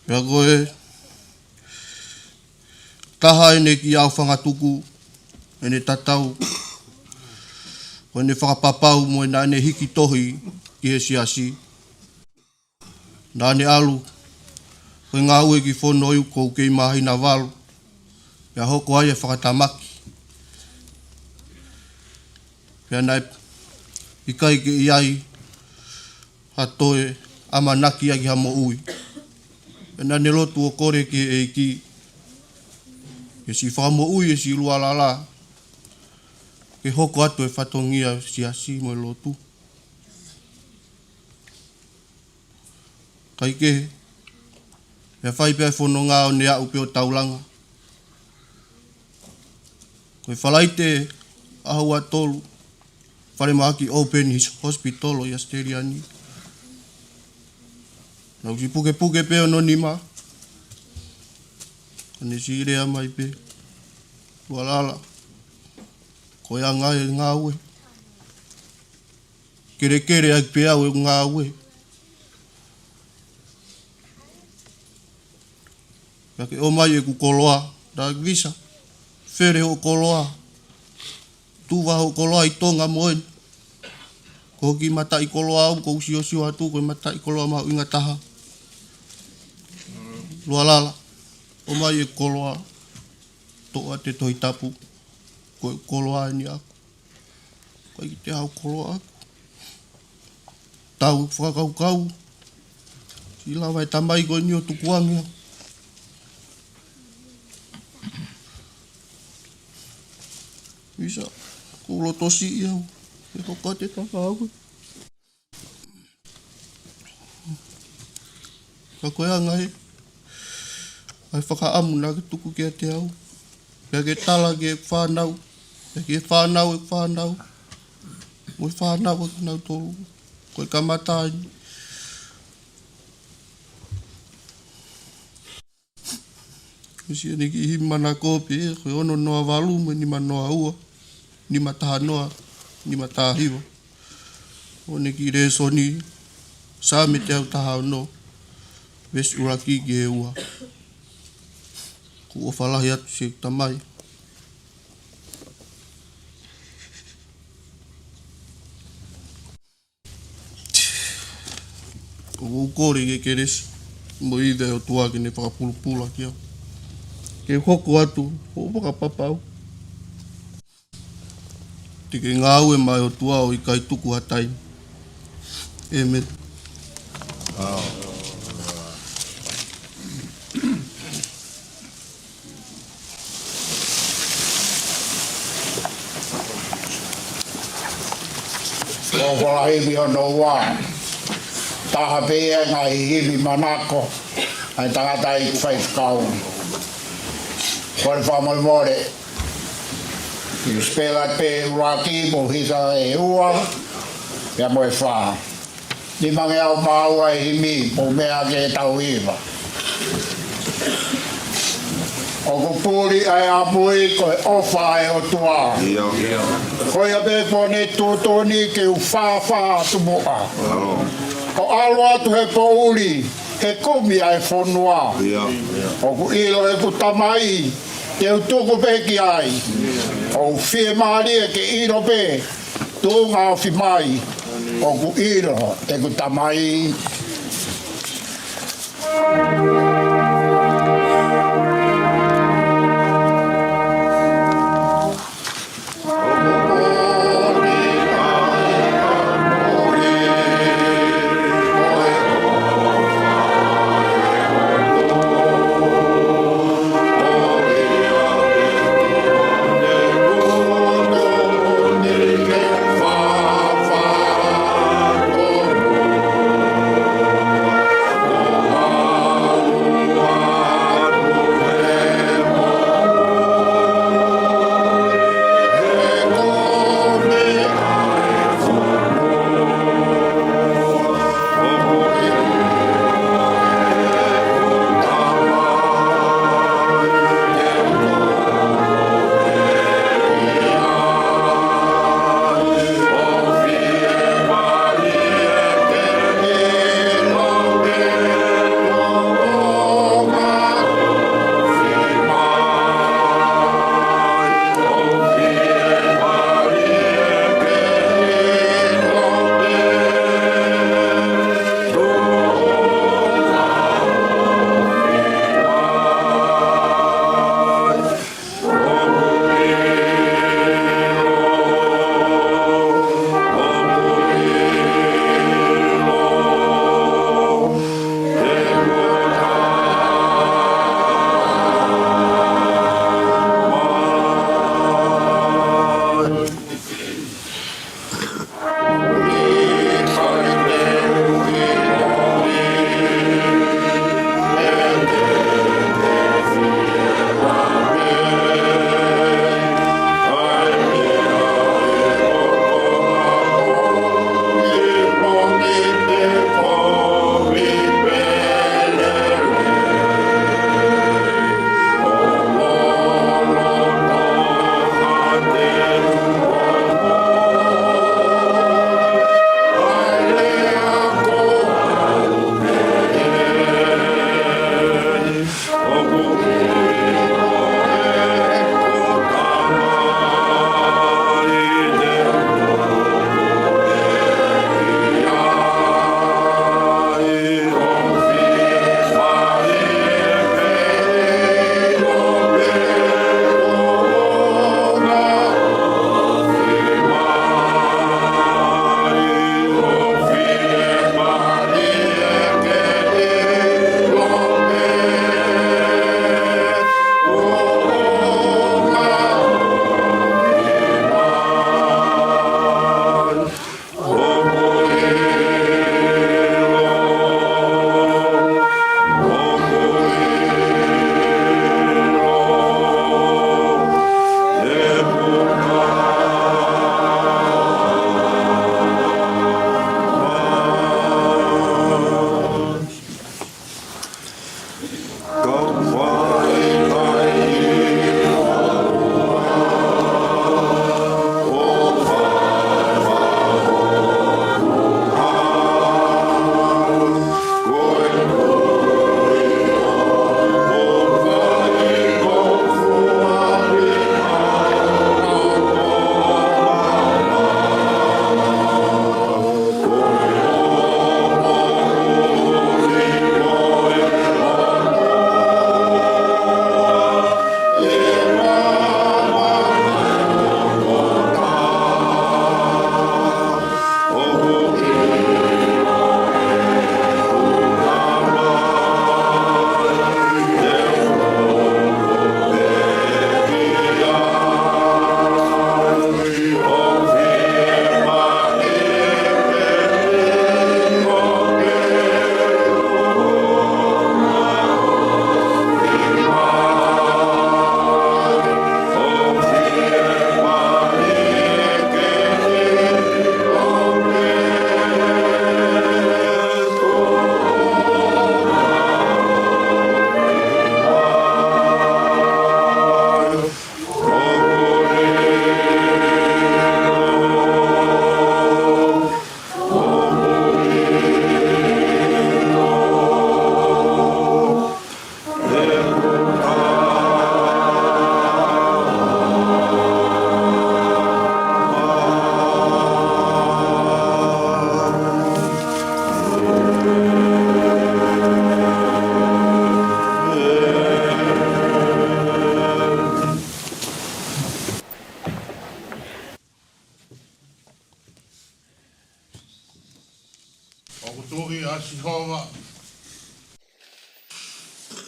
Pia koe, taha ene ki au whangatuku, ene tatau, o ene whakapapau mo ena ene hiki tohi ki he siasi. Nā ne alu, koe ngā ue ki whono iu kou kei mahina walu, pia hoko ai e whakatamaki. Pia nai, ikai ke iai, hatoe amanaki agi hamo ui. Pena ne lotu o kore ki e ki. E si whamo ui e si lua lala. Ke hoko atu e whatongia siasi mo e lotu. Kai ke, e whai pia whono ngā o ne au pio taulanga. Koe whalaite ahua tolu, whare maaki open his hospital o Australiani. Nau si puke peo no nima. Ane si rea mai pe. Walala. Koe a ngai ngā ue. Kere ak pe au e ngā ue. Pake o mai e ku koloa. Da visa. Fere ho koloa. Tuwa ho koloa I tonga moen. Ko ki mata I koloa au, ko usio atu, ko mata I koloa mau inga taha. Lualala, o mai e koloa, toa te toi tapu, ko e koloa ni aku. Ko i te hau koloa aku. Tau whakakau, si lawa e tamai ko ni o tukuangia. Isa, kulo tosi iau, e hoka te takau. Ka koe angai, ai whakaamu nā ke tuku kia te au. Pea ke tala ke whānau. Pea ke whānau e whānau. Mo e whānau e nau tolu. Koe kamatāini. Misi ane ki himana kōpe e. Koe ono noa walu me ni manoa ua. Ni mataha noa. Ni mataha hiwa. One ki re soni. Saame te au taha no. Wes uraki ki e ua. Ko whalahi atu se tamai. Ko ukore ke keresi. Mo iwe o tua ke ne whakapulupula kia. Ke hoko atu, o whakapapau. Te ke ngā ue mai o tua o I kai tuku hatai. Amen. O whalahiwi o no wā. Taha pēa ngai hiwi manako. Ai tangata I Faifekau. Kore whamoimore. I spela pē uraki mo hisa e ua. Pea mo e wha. Ni mange au maua e himi po mea ke tau iwa. O ko pūri ai apui koe ofa e o tua. Koe a bēpo ne tūtoni ke u whāwha atu moa. Ko alo atu he po uri, he kumi ai whonua. O ku ilo e ku tamai, te utoko peki ai. O whie maria ke ilo pe, tō ngā whi mai. O ku ilo e ku tamai.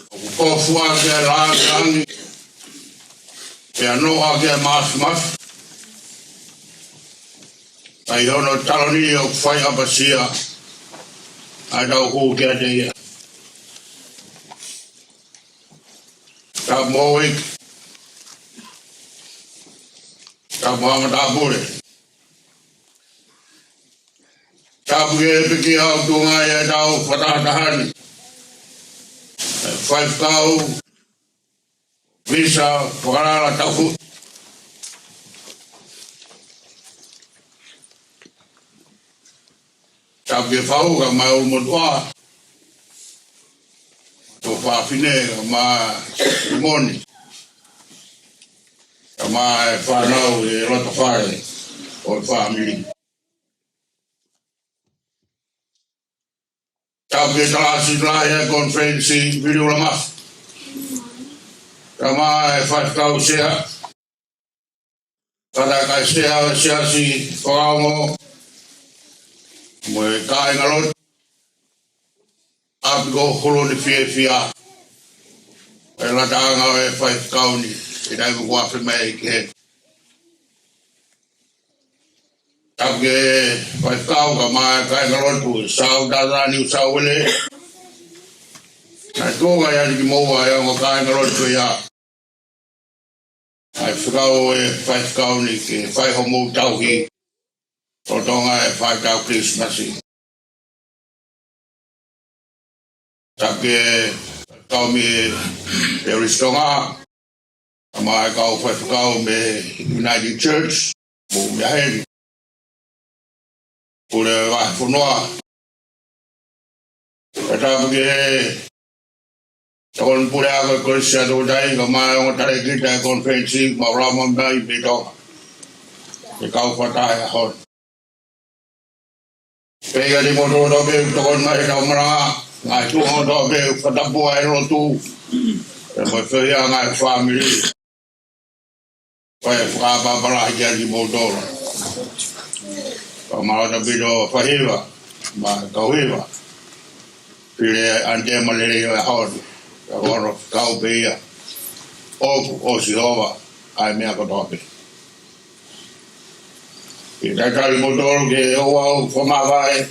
Kofua ke langi, ke anoa ke mas. Ai hono taloni o whai apasia, ai tau hu kiate ia. Ta moik, ta moanga ta pure. Ta puke piki au tunga ia tau whatatahani. Faifekau, visa, Vakalala Taufu'i. Ta puke whau ka mai o motua. To whawhine ka mai moni. Ka mai whanau e rota whae o whamiri. Ta puke talasi laia konferensi video la mas. Ka mai Faifekau sea. Kada kai sea si whango. Moe kai ngalot. Api ko holo ni fia. E la tanga e Faifekau ni. E dai ko wafi mai ki he. Tapke Faifekau ka mai kai ngalot ku. Sao dadani usau wele. Ai toga ya ki moa ya ngo kai ngalot ku ya. Ai Faifekau e Faifekau ni ki whai homo tauhi. O tonga e Faifekau Christmasi. Tapke Faifekau mi e ristonga. Ama kau Faifekau me United Church. Mo me heri. Pule wa funua. Tapke Takon pule ako Christian do dai ka mai o tare kita konferensi ma rama mai beto. E kau fatai hon. Pega di motor do be takon mai ka mara. Ngai tu ho do be fatapu ai ro tu. E mo fe ya ngai family. Pai fra ba bala ya di motor. Ka ma da bido fahiva. Ma ka hiva. Pile ante malere ya hon. Hono kau beia o Sihova ai mea kotoa. I tatali motor ke Ouau whamawai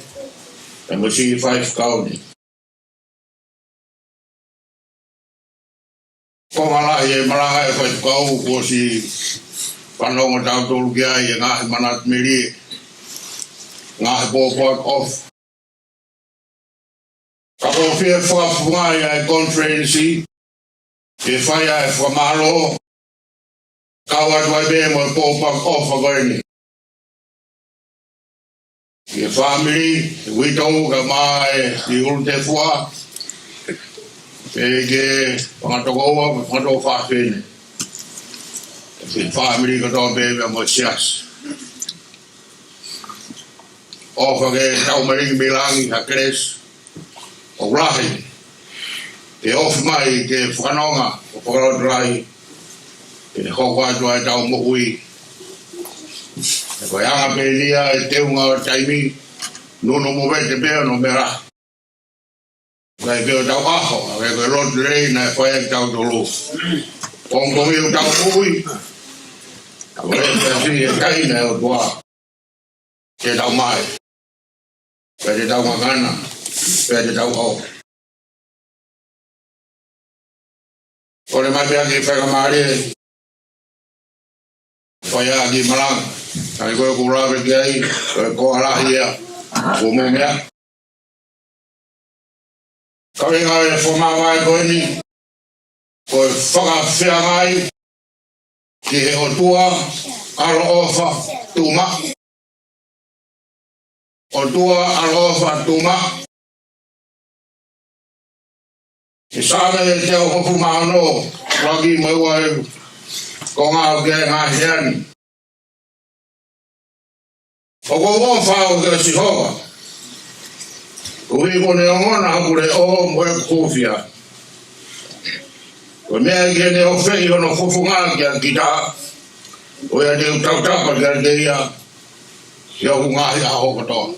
e mo si Faifekau ni. Whamalahi e Malanga e Faifekau ko si whanonga tautolu kia i ngaahi manat miri ngaahi ballpark off. Kako fia whakapungai ai konferensi e whai ai whamalo kawa tuai be mo e ballpark off a goini. E family, e witau ka mai i ulu te fua e ke whangatokoua, whangatoko whawhene. E family ka toa be mo sias. Ofa ke tau maringi milangi ha kres o rahi e off mai ke whanonga o whakarauturai e hoko atu ai tau mohui e koe anga pelia e teunga o taimi nuno mo vete peo no mera kai peo tau aho e koe lotu rei na e whae tau tolu Pongipongi o tau mohui a koe e si e kaina e o tua ke tau mai pe te tau makana pe te tau au. Kore mai pia ki whakamare, whaia ki Malanga. Ai koe kurawe ki ai, koe kohalahi ea, ko mumea. Kare ngāwe e whamawai koe ni, koe whakawhia mai, ki he otua, alo ofa, tuma. Otua, alo ofa, tuma. E Saame e te o hoku maano, waki mai wai ko ngāo ke ngaahi ani. O ko o whao ke Sihova. Ko hi kone ongona hapure o moe hūfia. Ko mea ke ne o whei hono fofonga ki a kita. O ia te tautapa ki a te ia. Ia hu ngaahi a hokotoa.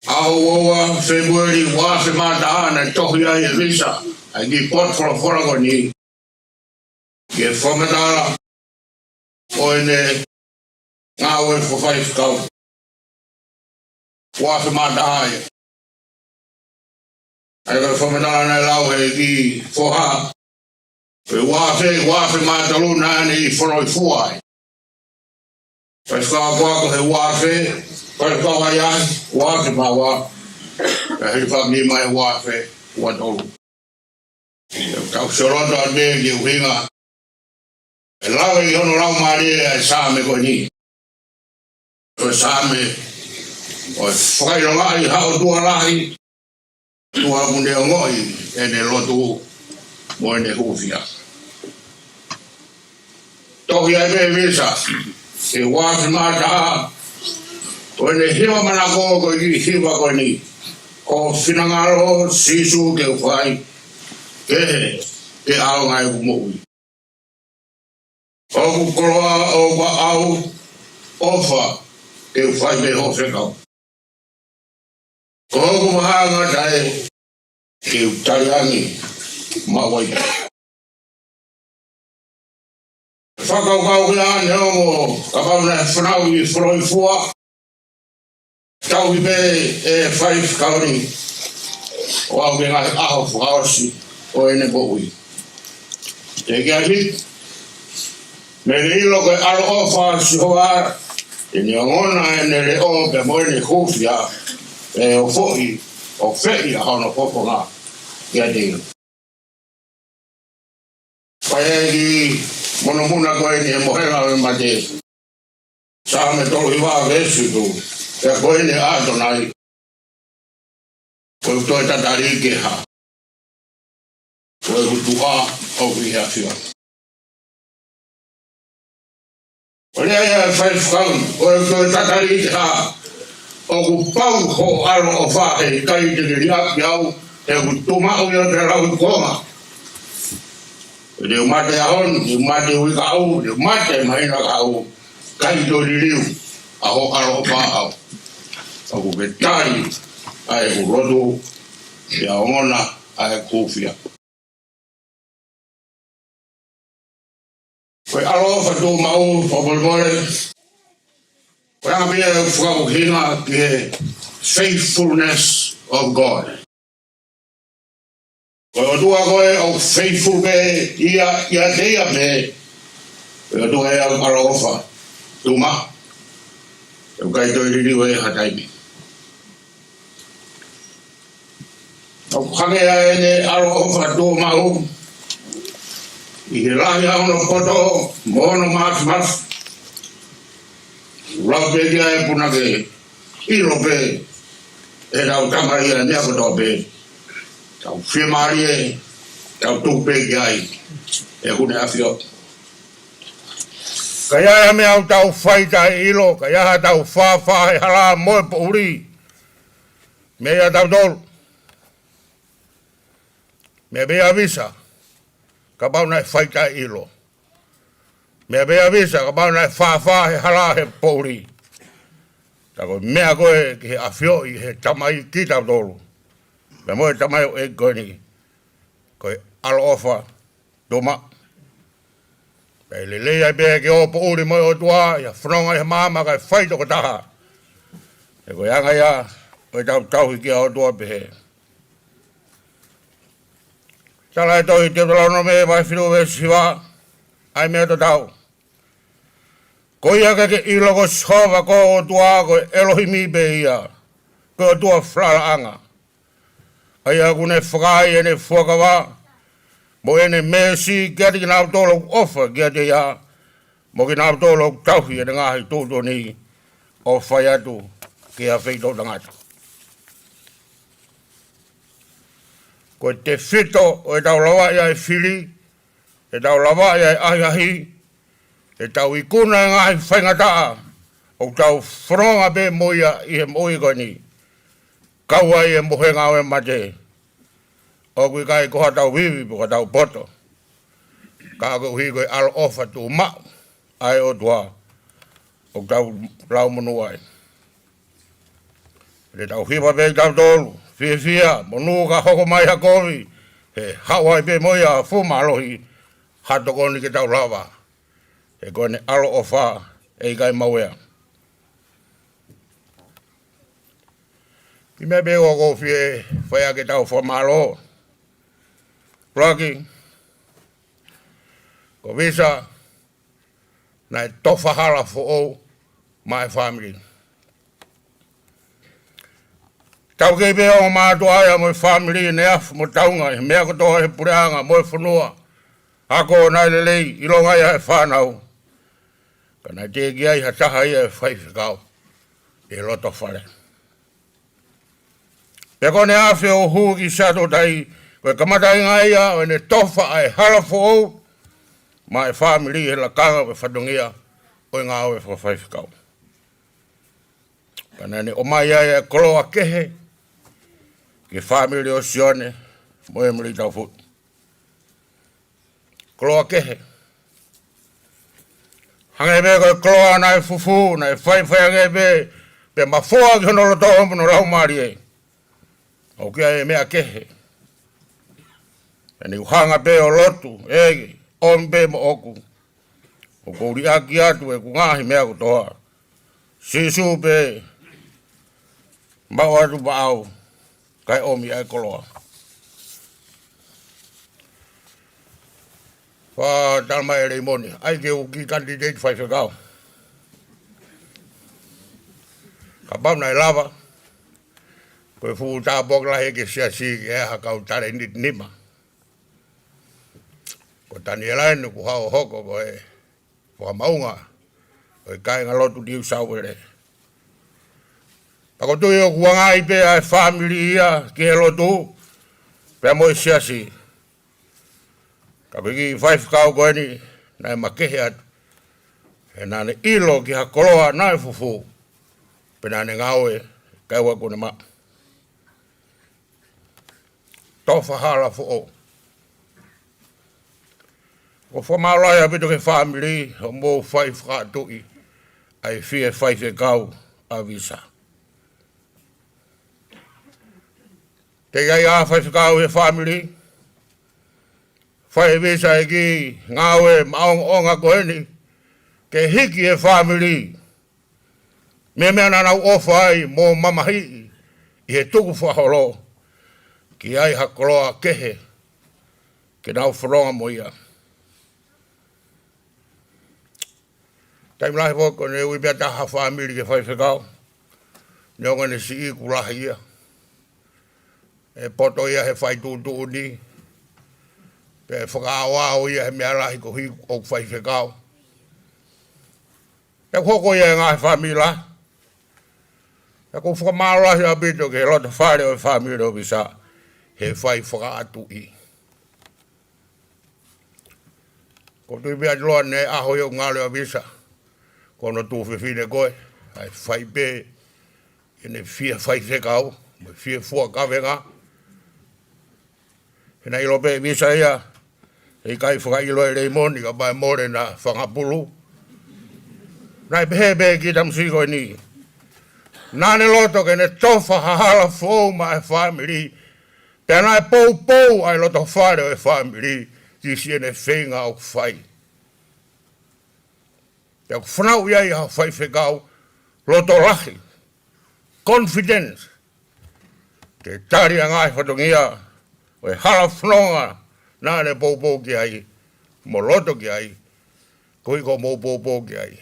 Aua February wa se mata na tohi ai visa. Ai ki pot for ko ni. Ke fomadala o ene ngāwe for Faifekau. Wa se mata ai. Ai ka fomadala na lau he ki foha. Pe wa se mata luna ni foroi fuai. Faifekau ko he wa se Faifekau ai wa se mawa. He fa ni mai wa se wa do. Kau soroto ade ki winga. Lau i hono lau maria Saame ko ni. Ko Saame o whakailonga i hao tua lahi. Tua mune o ngoi ene lotu mo ene hūfia. Tohi ai me visa. E wāsi mātaa. O ene hiwa mana ko i hiwa ko ni. Ko whinangaro sisu ke whai. Ke ao ngai kumoi. Oku koroa o wa au ofa e whai me Faifekau. Oku mahanga tae e utariangi mawai. Whakaukau ki a neongo kapau na whanau i whanau i fua. Tau i pe e Faifekau ni o au ke ngai aho whakaosi o ene boi. Te kia hit. Me le ilo ke alo ofa Sihova e ni ongona e ne le o pe mo ni hūfia e o fo'i o fe'i a hono fofonga kiate. Pai e ki monomuna koe ni e mohenga o mate. Saame tolu i waa vesi tu e koe ni Ātonai. Koe toi tatali ke ha. Koe hutua o ki Afiona. Olha aí, Faifekau, o tatali ha o pau ho alo o fahe kai te riak yau e utuma o yo te lau koma. Le mate ahon, le mate wi kau, le mate mai na kau kai to riu a ho alo fa au. O betari ai o rodo ya ongona ai hūfia. Koe alo fa tō mau whapalmore. Koe a mea whakauhinga ki faithfulness of God. Koe o tua koe o faithful me ia teia me. Koe o tua e au alo ofa. Tuma. E kai toi ririu e hataimi. O kangea ene alo ofa tō mau. I he lahi hono koto, mono mas. Rau pe kia e puna ke ilo pe. E rau tamari e nea koto pe. Tau whimari e, tau tupe kia ai. E kune Afiona. Kaya me au tau whaita e ilo, kaya tau whawha e hala moe po uri. Mea tau tolu. Mea bea visa. Kapau nai whaita ilo. Mea bea visa, kapau nai whawha he hala he pouri. Tako mea koe ki he Afiona he tamai ki tau tolu. Mea moe tamai o e koe ni. Koe alo ofa, toma. Pei le lei ai bea ki o pouri moe o tua, ia whanonga he maama kai whaita ko taha. E koe anga ia, koe tau tauhi ki o tua pehe. Tala e tohi te talano me vai whiru e siwa, ai mea to tau. Ko ia ke ilo ko Sihova ko o tua ko Elohimi be ia, ko o tua whlala anga. Ai a kune whakai ene whakawa, mo ene mesi kiate ki nāu tōlo ofa kiate ia, mo ki nāu tōlo tauhi ene ngāhi tūto ni o whai atu ki a whaito tangata. Ko te whito o e tau lawa ia e whiri, e tau lawa ia e ahiahi, e tau ikuna e ngāhi whaingataa, o tau whanonga be moia i he moi koni, kaua i e mohenga o e mate, o kui kai koha tau vivi po ka tau poto, ka ako hui koe alo ofa tu mau, ai o tua, o tau lau monu ai. Le tau hiwa pe tau tolu, fia, monu ka hoko mai hakovi, he hawai pe moia fuma alohi, hato koni ke tau lava, he kone alo o wha, e kai mauea. I me pe o ko fie, whaia ke tau fuma alo, Rocky, ko visa, na tofa hala fo o, my family. Tau kei pea o mātua aia mo family ne af mo taunga, mea kotoa he pureanga mo whanua. Ako nai lelei, ilonga ia he whanau. Kana te ki ai ha taha ia e Faifekau, e loto whare. Pea kone awhi o huu ki sato tai, koe kamatai ngai ia, o ne tofa ai halafo o, ma e family he la kanga we whadungia, o ngā oe wha Faifekau. Kana ne o mai ai e koloa kehe, ke family o Sione, mo e mri Taufu'i. Koloa kehe. Hange me koe koloa na e fufu, na e whaiwhai hange me, pe mafua ki hono roto homo no rau maari e. O kia e mea kehe. E ni uhanga pe o lotu, ege, on pe mo oku. O kouri aki atu e ku ngaahi mea kotoa. Sisu pe, mau atu pa au. Kai omi ai koloa. Wha talma e reimoni. Ai ke uki candidate Faifekau. Ka pau nai lava. Koe fuu tā bokla heke sia si ke ea hakau tare nit nima. Ko tani elainu ku hao hoko ko e whamaunga. Ko e kai ngalotu diu sauere. Ako tui o kuangai pe ai family ia ki he lotu, pe mo i siasi. Ka piki Faifekau koe ni, nai makehe atu. He nane ilo ki ha koloa nai fufu, pe nane ngaue, kai ua kune ma. Tofa hala fu o. Ko whamalai a bitu ke family, o mo Faifekau ai fie Faifekau a visa. Te iai a Faifekau he family, whai visa e ki ngāwe maong onga koeni, ke hiki he family, me mea nanau ofa ai mō mamahi, i he tuku whaholo, ki ai hakoloa kehe, ke nau wharonga mo ia. Taimlahi poko ne ui bea taha family ke Faifekau, ne onga ne si i kulahi ia. E poto ia he whai tūtū ni, pe whakaawao ia he mea lahi ko hi o Faifekau. Pe koko ia ngā he whamila. Pe ko whakamalahi a bito ke lota whare o he whamila o bisa, he whai whakaatu i. Ko tui bea loa ne aho i o ngāle o bisa, kono tūwhiwhine koe, ai whai pe, ene fia Faifekau, mo fia fua kawenga, hena ilo pe visa ia, hei kai whaka ilo e reimoni ka bai more na whangapulu. Nai pehe ki tamsiko ni. Nane loto ke ne tofa hahala fōu ma e family, pe nai pou ai loto whare o e family, ki si ene whenga o whai. Te aku whanau iai ha Faifekau, loto lahi, confidence, te tari a ngai whatongia, o e hala whanonga, nāne pou ki ai, mo loto ki ai, koi ko mō pou ki ai.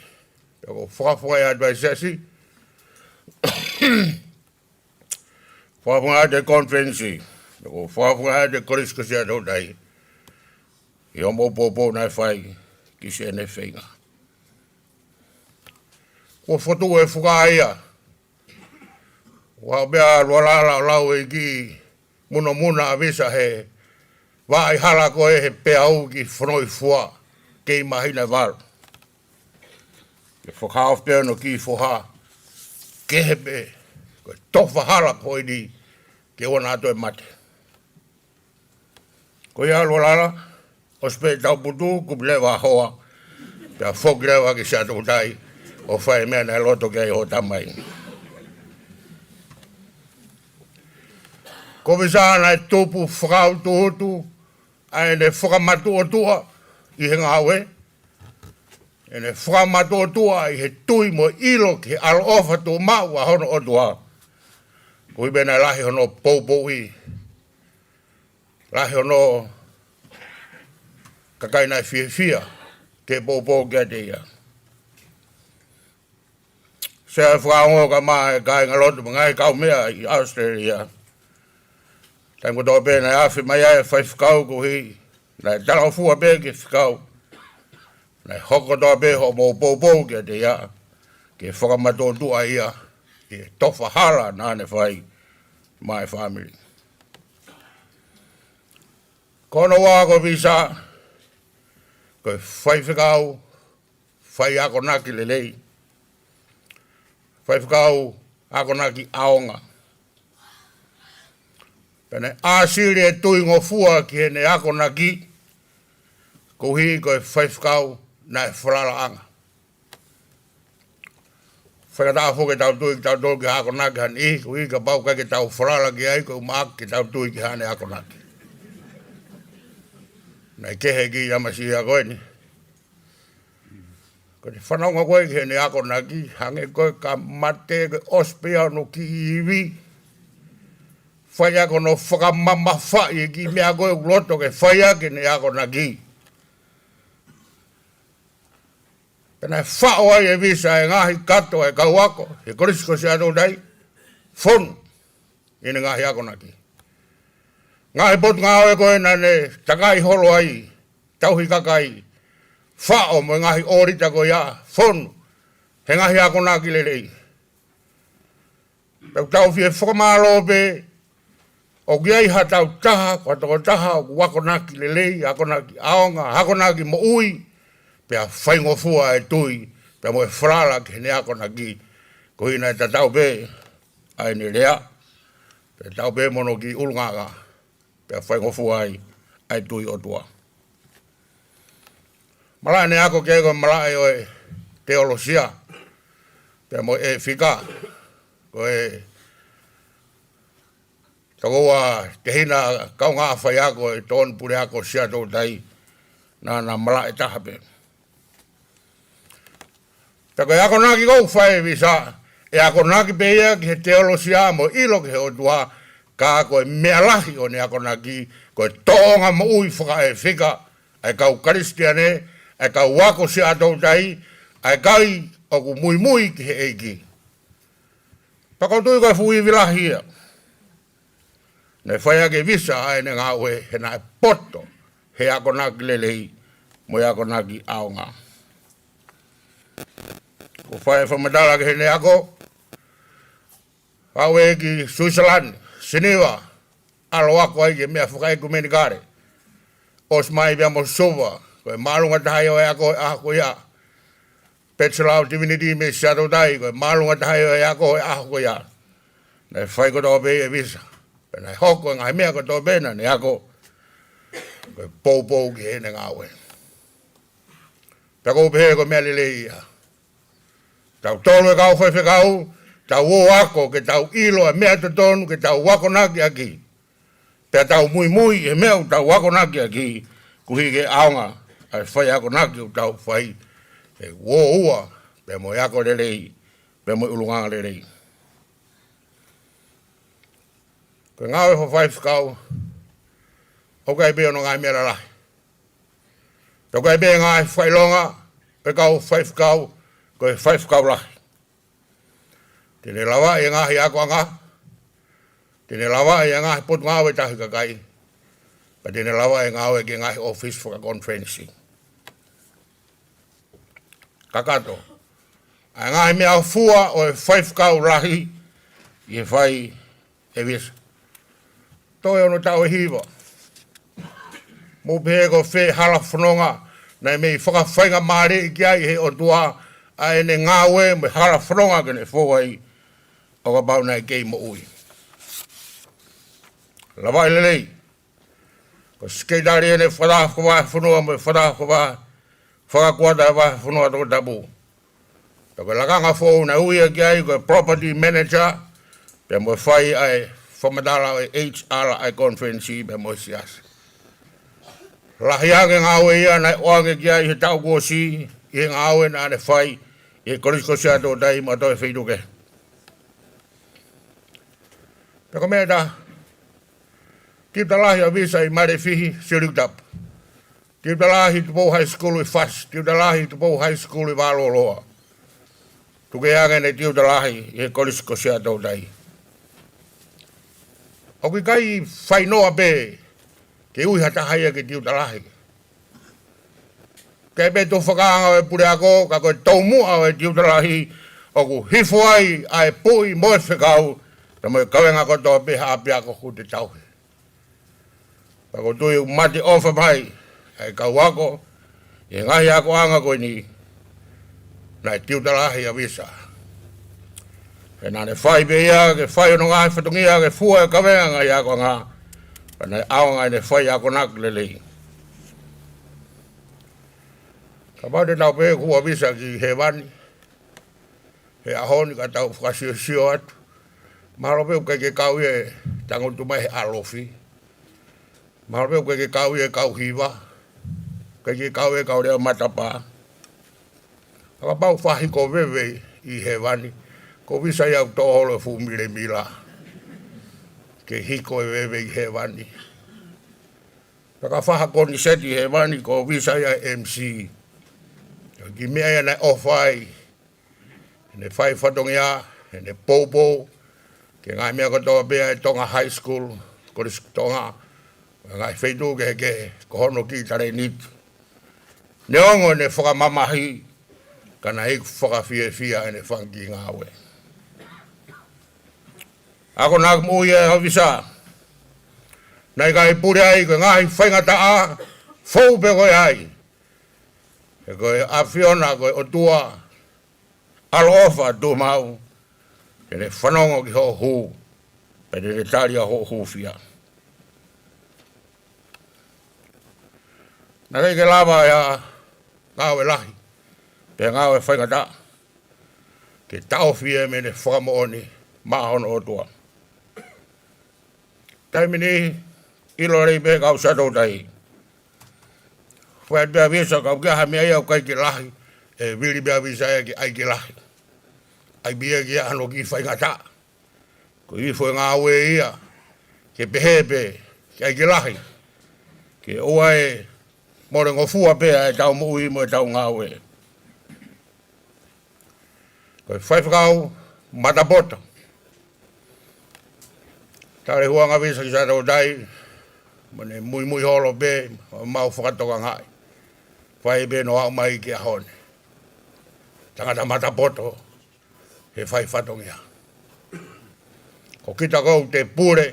Te ako whakawhai atu ai sesi, whakawhai atu conference, te ako whakawhai atu koriskasi atu dai, i o mō pou nai whai, ki se ne whenga. Ko Fetu'u e whukaia, wa bea lualala lau e ki muna a visa he vai hala koe he peau ki whanoi fua kei mahina waru. Ke whakao pēo no ki whoha ke he pe koe tofa hala koe ni ke ona ato e mate. Koe ia lualala, ospe tau putu kupilewa hoa, pia whokilewa ki sa tūtai, o whai mea na loto ki ai ho tamai. Ko visa na tupu whakau tuhutu, ai ne whakamatu o tua i he ngāwe. E ne whakamatu o tua i he tui mo ilo ki alo ofa tu mau a hono o tua. Ko i bena lahi hono poupoi. Lahi hono kakaina fia ke poupou kiate ia. Se whakaongo ka maa e kai ngalotu ngai kau mea i Australia. Tai mo tō pēna e awhi mai ai Faifekau ko hi. Nai tala fua pē ki whikau. Nai hoko tō pē ho mō poupou kiate ia. Ke whakamato tua ia. Ke tofa hala nāne whai. My family. Kono wā ko visa. Ko Faifekau. Fai ako naki lelei. Faifekau ako naki aonga. Pene āsiri e tui ngofua ki hene ako naki. Ko hi ko Faifekau na e whalala anga. Whakatā whoke tau tui ki tau tui ki ako naki han i. Ko hi ka pau ka ki tau whalala ki ai ko umaak ki tau tui ki hane ako naki. Nei kehe ki yamasi a koe ni. Ko te whanaunga koe ki hene ako naki. Hange koe ka mate ke ospea no ki iwi. Whai ako no whakamama whai ki mea koe uloto ke whai ake ne ako naki. Pena whao ai e visa e ngāhi kato e kau ako. He korisko se Ātonai. Fonu. Ine ngāhi ako naki. Ngāhi potu ngāo e koe nane takai holo ai. Tauhi kakai. Whao mo ngāhi orita koe ia. Fonu. He ngāhi ako naki lelei. Tau fie whakamalo pe. O giai ha tau taha. Kua toko taha o wako naki lelei. Ako naki aonga. Ako naki mo ui. Pea whaingofua e tui, pea mo e whrala ki hene ako naki, ko hina e tatau pe, ai ni rea, pea tau pe mono ki ulungaga, pea whaingofua ai tui o tua. Malai ne ako ke ko malai o e teolosia, pea mo e whika, ko e takoa te hina kaunga whai ako e tōn pure ako sia tō tai, na malai taha pe. Tako e ako naki kou whae visa, e ako naki peia ki he teolosia mo ilo ki he o tua, ka ako e mea lahi o ne ako naki, ko e tōnga mo ui whaka e whika, ai kau karistiane, ai kau wako si atou tai, ai kai o ku mui mui ki he eiki. Pako tui koe fui vilahi ia. Ne whaia ke visa ai ne ngā ue he nai poto, he ako naki lelei, mo e ako naki aonga. Ko whae whamatala ke hene ako, hawe ki Switzerland, Geneva, alo ako ai ke mea whakai kumenikare. Os mai pia mo Sihova, ko e marunga tahai o e ako ia. Bachelor of Divinity me Ātonai, ko e marunga tahai o e ako ia. Nei whai ko tō pe e visa. Nei hoko ngai mea ko tō pena ne ako, ko e poupou ki hene ngāwe. Pea ko pehe ko mea lele ia. Tau tolu e kau Faifekau, tau o ako ke tau ilo e mea tonu ke tau wako naki aki. Pea tau mui mui e mea tau wako naki aki, kuhi ke aonga, ai whai ako naki u tau whai, e wo ua, pea mo ako lelei, pea mo ulunganga lelei. Ko ngāwe ho Faifekau, o kai peo no ngai mera lahi. Tau kai peo ngai whailonga, e kau Faifekau, ko e Faifekau lahi. Tene lawa e ngāhi ako anga, tene lawa e ngāhi potu ngāwe tahi kakai, pa tene lawa e ngāwe ke ngāhi office for conferencing. Kakato, a ngāhi mea fua o e Faifekau lahi, i e whai e visa. Toi ono tau e hiwa. Mo pehe ko whe hala whanonga, nei mei whakawhainga maare i kia i he o tua, a ene ngāwe me hala whanonga kene whawai o ka pau nei kei mo ui. Lawai lelei, ko skeitari ene whadahawha whanua me whadahawha, whakakuata e wahe whanua toko tapu. Tako lakanga whau na ui a kia i ko property manager, pia mo whai ai whamadala e HRI conference be moisias. Lahiange ngawe ia na oange kia i he tau kuosi, i he ngawe na ane whai, i he korisko sia tō dai ma tō e whituke. Peko mea ta, tīpta lahi a visa i mare fihi, siriutap. Tīpta lahi tu pou high school i fas, tīpta lahi tu pou high school i wāloloa. Tuke ange ne tīpta lahi i he korisko sia tō dai. O ki kai whainoa pe, ke ui hata haia ke tīpta lahi. Kei pe tō whakaanga e pure ako, ka koe tau mua e tīpta lahi, o ku hifo ai a e pui mo e Faifekau, ta mo e kawenga kotoa pe haapi ako ku te tauhe. Ka ko tui mati ofa mai, e kau ako, e ngahi ako anga koe ni, na e tīpta lahi a visa. E nane whai pe ia, ke whai ono ngāhi whatungia, ke fua e kawenga ngai ako ngā, ka nei aonga ne whai ako nak lelei. Ka pate tau pe kua visa ki he wani, he ahoni ka tau whakasio sio atu, mahalo pe ukai ke kau e tangotu mai he alofi, mahalo pe ukai ke kau e kau hiwa, ukai ke kau e kau reo matapa, ka pau whahi ko wewe i he wani, ko visa iau toholo fumile mila, ke hiko e wewe i he wani. Ka whaha koni seti he wani ko visa ia MC, ki mea ia nei ofai, ne whai whatongia, ne popo, ke ngai mea kotoa bea e tonga high school, koris tonga, ngai Fetu'u ke heke, ko hono ki tare niti. Ne ongo ne whakamamahi, kana hiku whakawhia e ne whanki ngāwe. Ako nāk mui e havisa, nei kai pure ai, ko ngahi whaingata a, fau pe koe ai. E koe Afiona, koe otua, alo ofa tū mau, e ne whanongo ki ho hū, e ne taria ho hūfia. Nā kei ke lava e a ngāwe lahi, pe ngāwe whaingata, ke tauwhia me ne whakamooni, mahono otua. Taimini, ilo rei pe kau sato tai. Whai bea visa kau kia ha mea iau kai ki lahi, e vili bea visa e ki ai ki lahi. Ai bia ki ano ki whaingata. Ko i fwe ngā ue ia, ke pehepe, ki ai ki lahi. Ke oa e more ngofua pea e tau mui mo e tau ngā ue. Ko i Faifekau, matapota. Tare huanga visa ki sato dai, mane mui holo be, mau whakatoka ngai. Whai be no au mai ki a hone. Tangata matapoto, he whai whatongia. Ko kita kou te pure,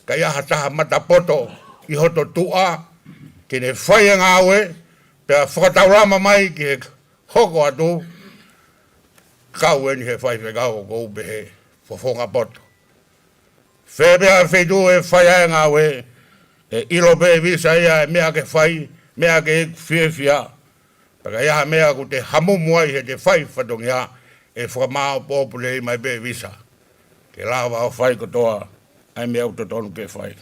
ka iaha taha matapoto i hoto tua, ki ne whai e ngāwe, pea whakataurama mai ki he hoko atu, kau eni he Faifekau ko upe he fofonga poto. Whebea Fetu'u e whai ai ngāwe, e ilo pe visa ia e mea ke whai, mea ke hūfia. Paka iaha mea ku te hamumuai he te whai whatongia, e whakamao popule i mai pe visa. Ke lawa o whai kotoa, ai mea utotonu ke whai.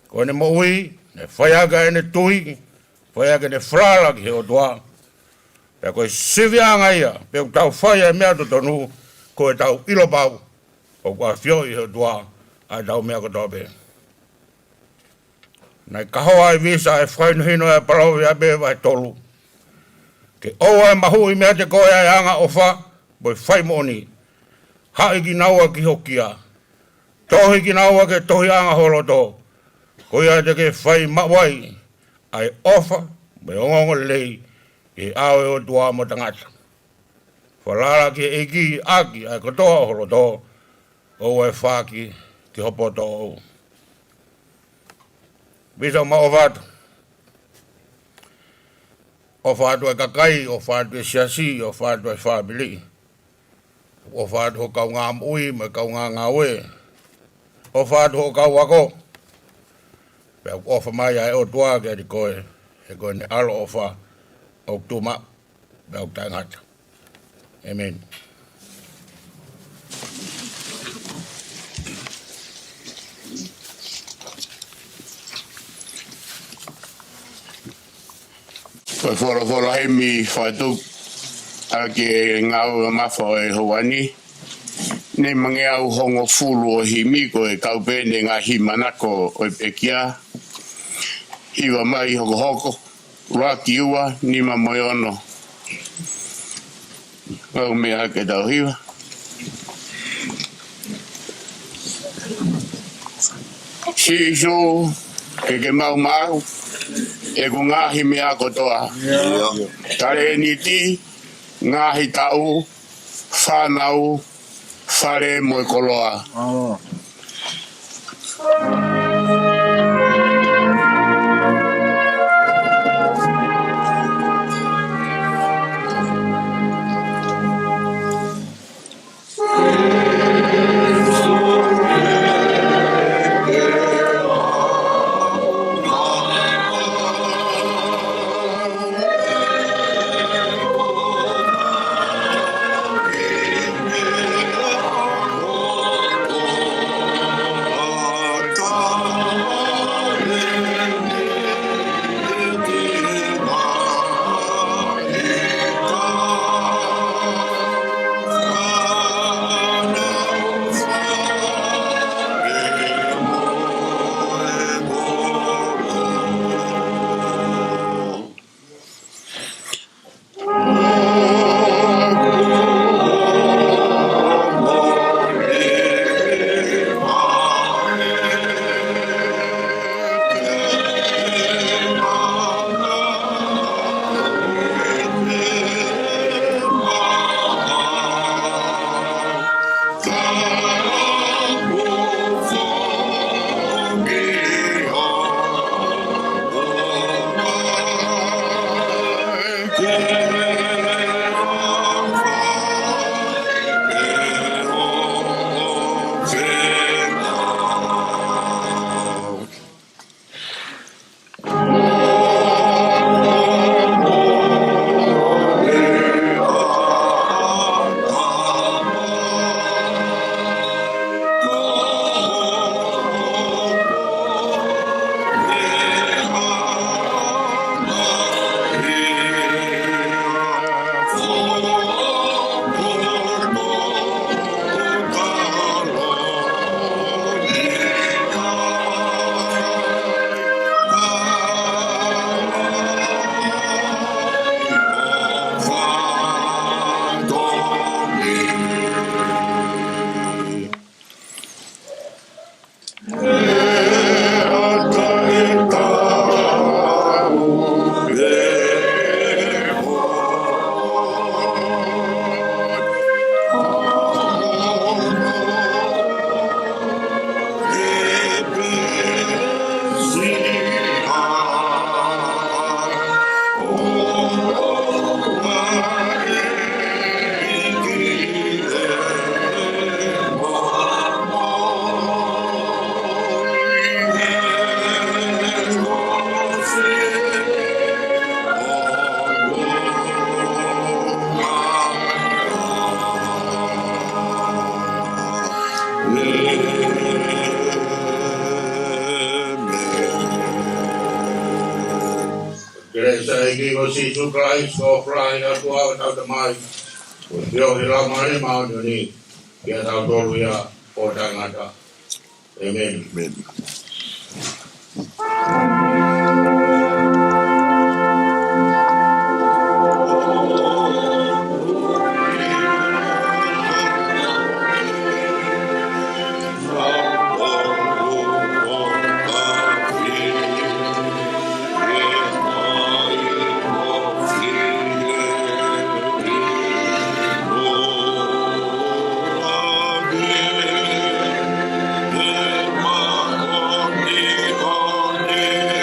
Ko ne mo ui, ne whai aga e ne tui, whai aga ne whrala ki he o toa. Pea koe sivianga ia, pe tau whai e mea utotonu, ko e tau ilo pau. O kua whio i he dua, ai tau mea kotoa pe. Nei kahoa e visa e whainuhino e parau i abe vai tolu. Ke oa e mahu i mea te koe ai anga ofa, boi whai moni. Hai ki naua ki hokia. Tohi ki naua ke tohi anga holoto. Koe ai te ke whai mawai, ai ofa, boi ongongo lei, i awe o tua mo tangata. Whalala ki eki aki ai kotoa holoto, o e whaki ki hopoto o. Visa ma o whatu. O whatu e kakai, o whatu e siasi, o whatu e whabili. O whatu ho kau ngā mui, me kau ngā ue. O whatu ho kau wako. Pea o whamai ai o tua ke di koe, he koe ne alo o wha, o tuma, pea o tangata. Amen. Whai hemi whaituk a ke ngau mawha e hoani. Ne mange au hongo fulu o himi ko e kaupene ngaahi manako o e pekia. Iwa mai hoko hoko. Waki ua ni mamoyono. Au mea ke tau hiwa. Si iso ke mau e ko ngaahi mea kotoa. Tare ni ti ngaahi tau whanau whare mo e koloa. Christ, go flying up to our Ātonai. Yo, hila mare mau ni. Kia tau tolu ya o tangata. Amen. Amen. Yeah.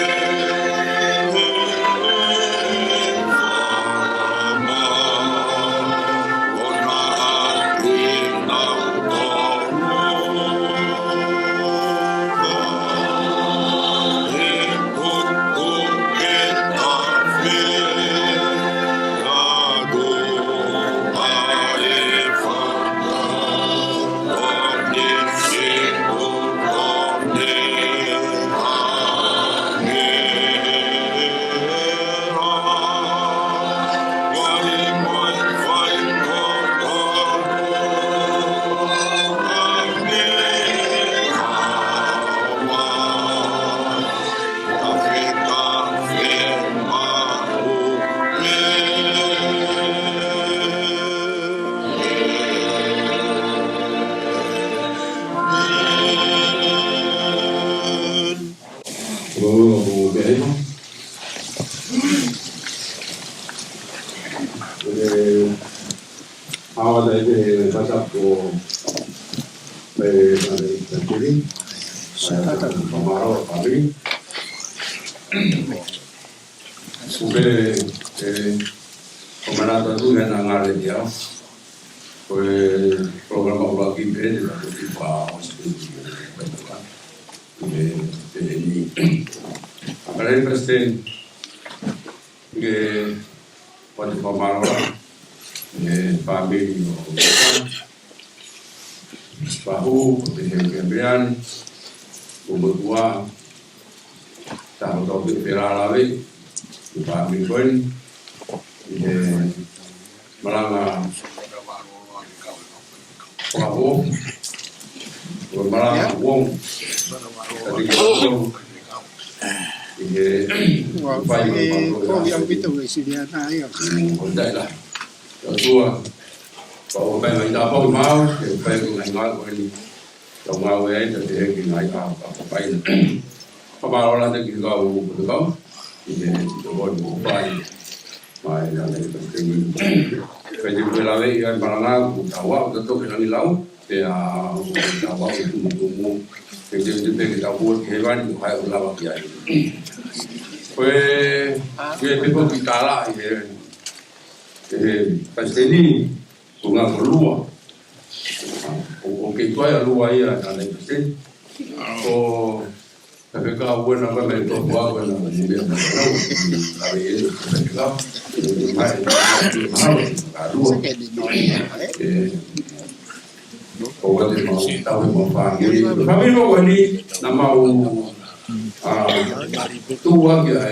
kiri. Pamaro kami. Ube pemerintah tu yang ngare dia. Program apa lagi beda dari tiba seperti ini. Apalagi presiden pada pamaro family bahu kemudian berdua tahu topik peralawi family pun Malanga Ouau Malanga Ouau Kalau pengen dapat mau, pengen nggak boleh. Kalau mau ya, jadi nggak apa-apa. Apa orang yang kau betul, ini boleh buat. Mai yang ini penting. Penting belakang yang Malanga Ouau betul yang hilang, dia Ouau itu tunggu. Penting kita buat hewan itu hay ulama kiai. Dia people kita lah ini. Pasti ini bunga berluar. Oke, itu ya luar ya, ada pasti. Oh, tapi kalau buat apa mereka buat apa namanya dia tahu. Tapi itu mereka luar. Oh, dia mau tahu mau faham. Kami mau ini nama tua ya,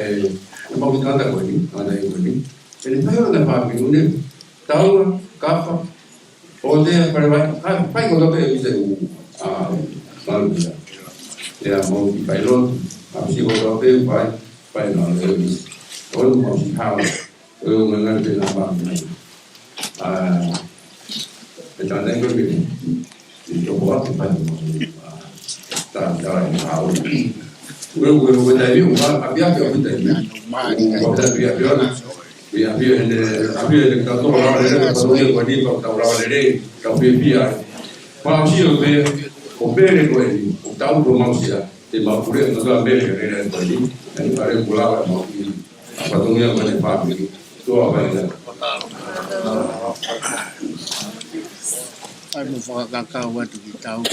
mau kita ada ini. Jadi saya ada faham ini. Tahu kapal, order pai kalau kita bisa lalu ya mau di pilot, habis kalau kita pai lalu kalau mau tahu, mengenai apa kita ada yang berbeda, itu buat kita cara tahu. Gue tadi apa kita Afiona kalau orang ada kalau dia berdiri kalau orang ada kalau dia manusia tu beri tahu tu manusia di bawah dia tu beri kerana berdiri dan ada pula mau apa tu yang mana faham tu apa yang Ai mo whakakaka watu ki tau.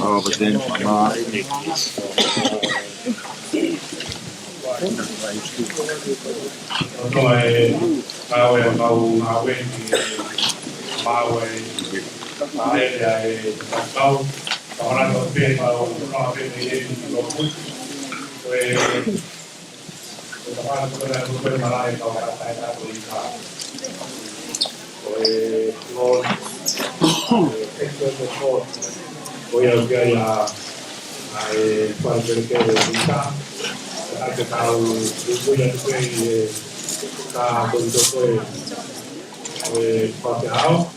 Oh, betul. Voy a enviar para que quede ubicado. Que tal voy a hacer está con todo paseado.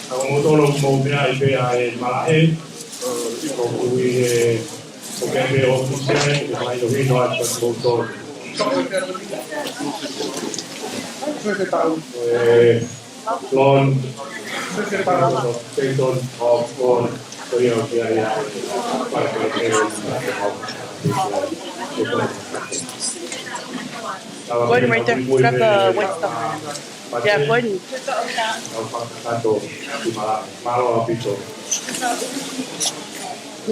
Como todos los movimientos que hay malaje, porque hay oficiales que van a ir a hacer motor. Con Peyton con Toyo que hay para que Gordon right there. Grab the white stuff. Yeah, Gordon. Malo pito. Oh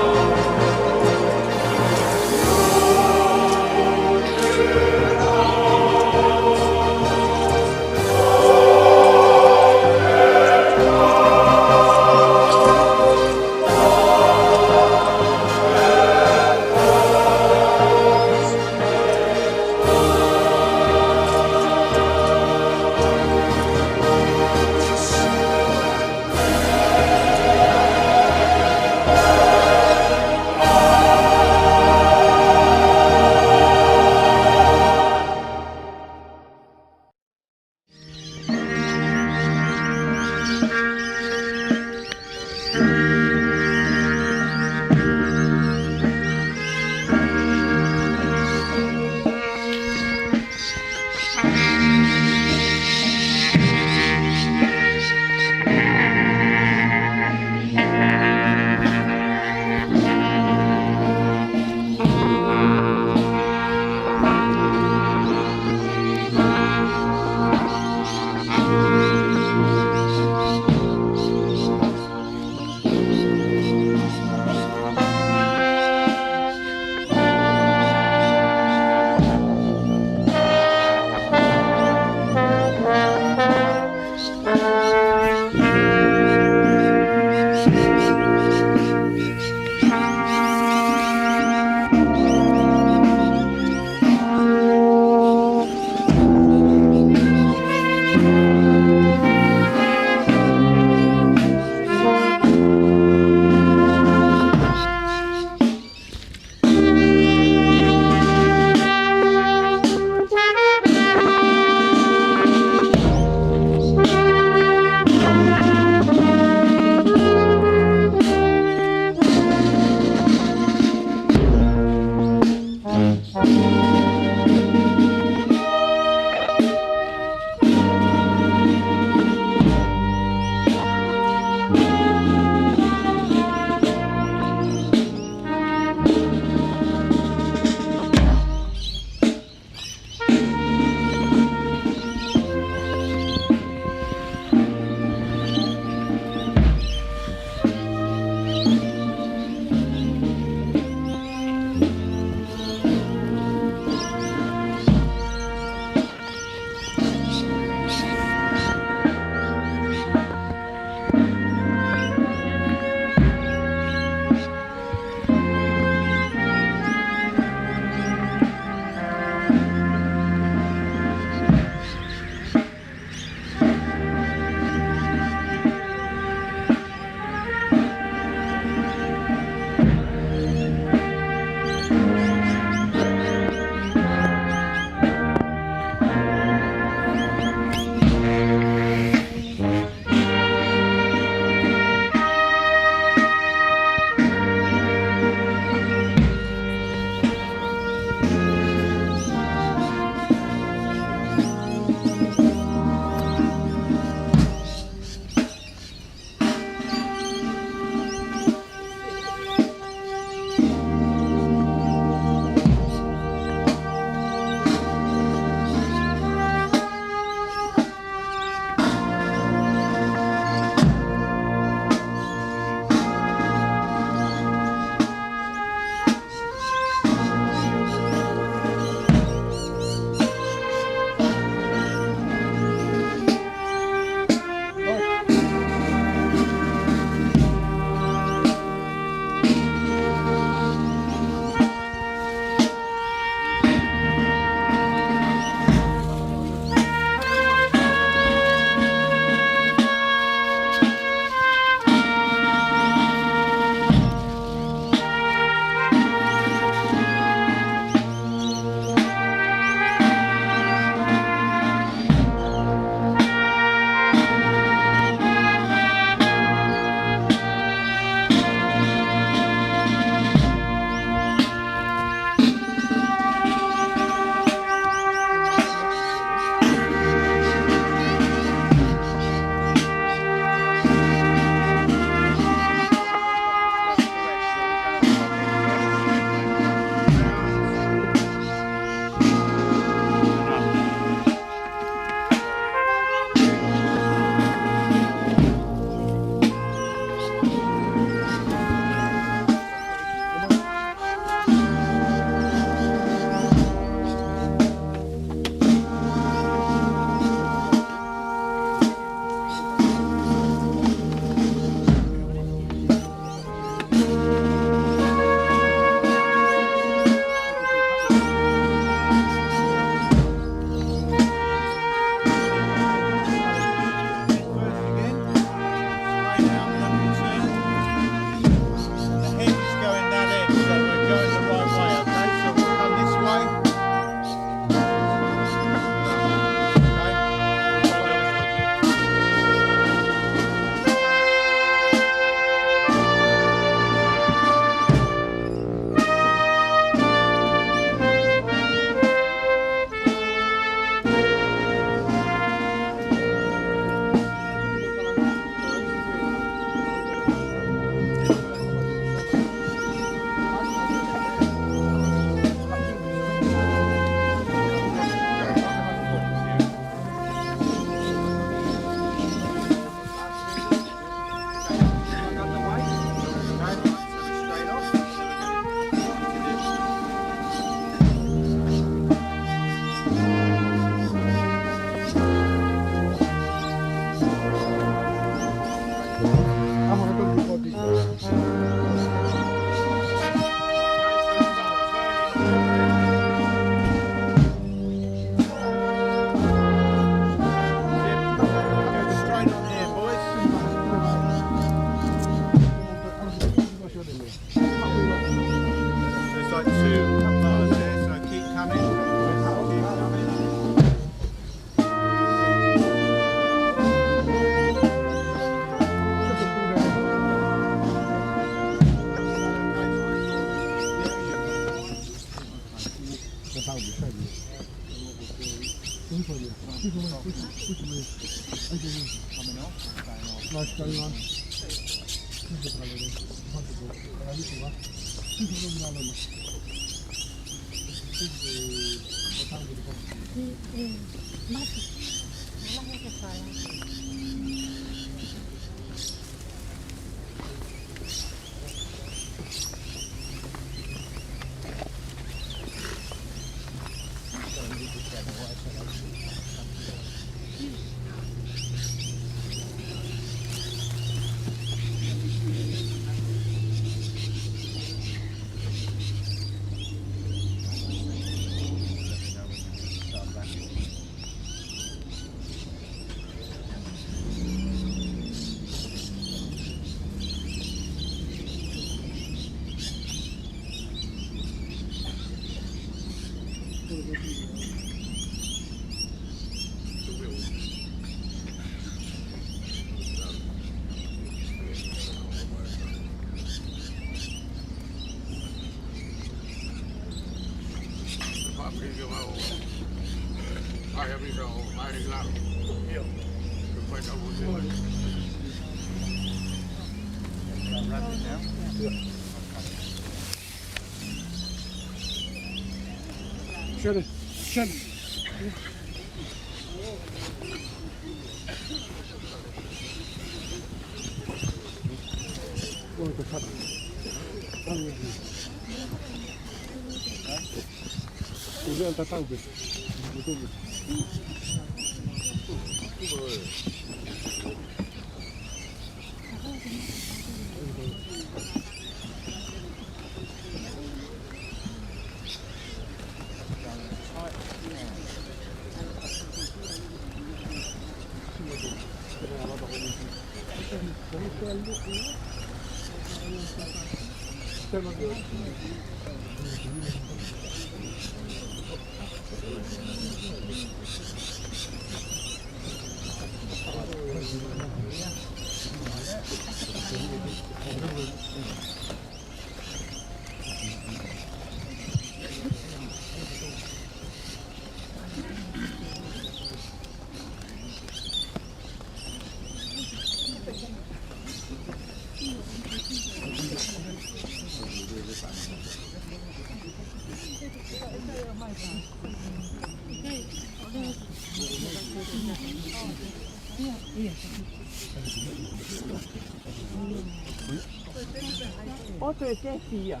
Oto e te fia.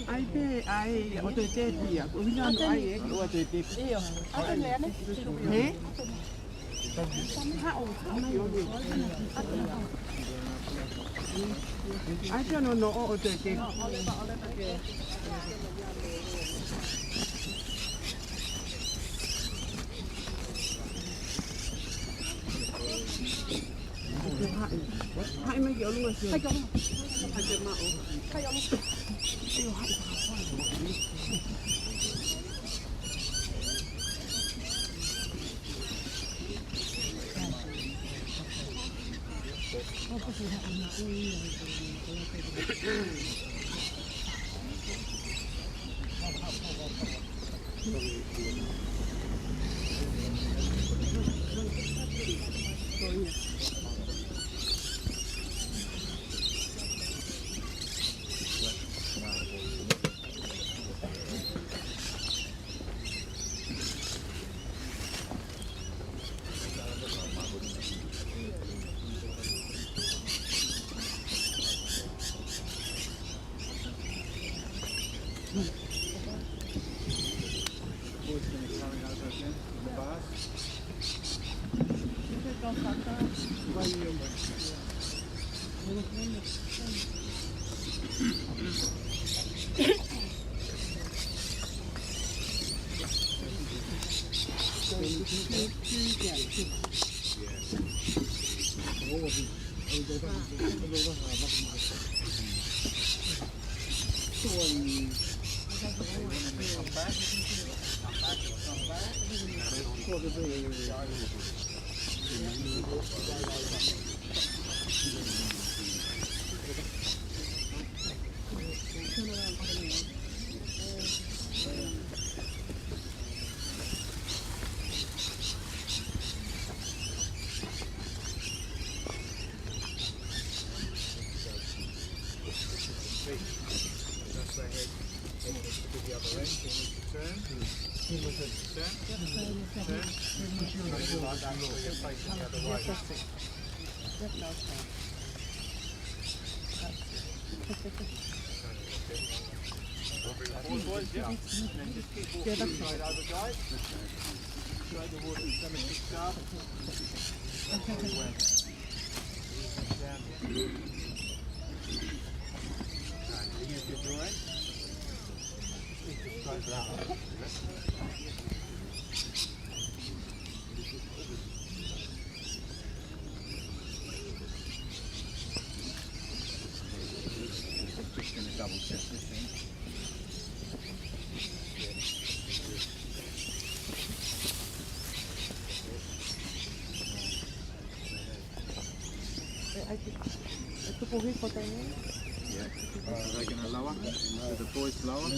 Ai pe ai oto e te fia. O vina no ai e oto e te fia. Ata le ane. He? Ai te no no oto e te. Hai mai kiểu luôn rồi. Hai kiểu luôn. Hai kiểu mạo. Hai kiểu luôn. Yêu hai. The boys flower.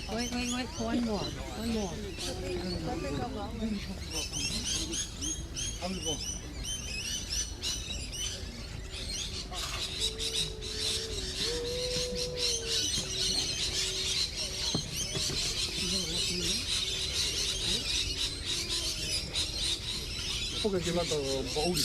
Wait, one more. Porque que lá tá baúli.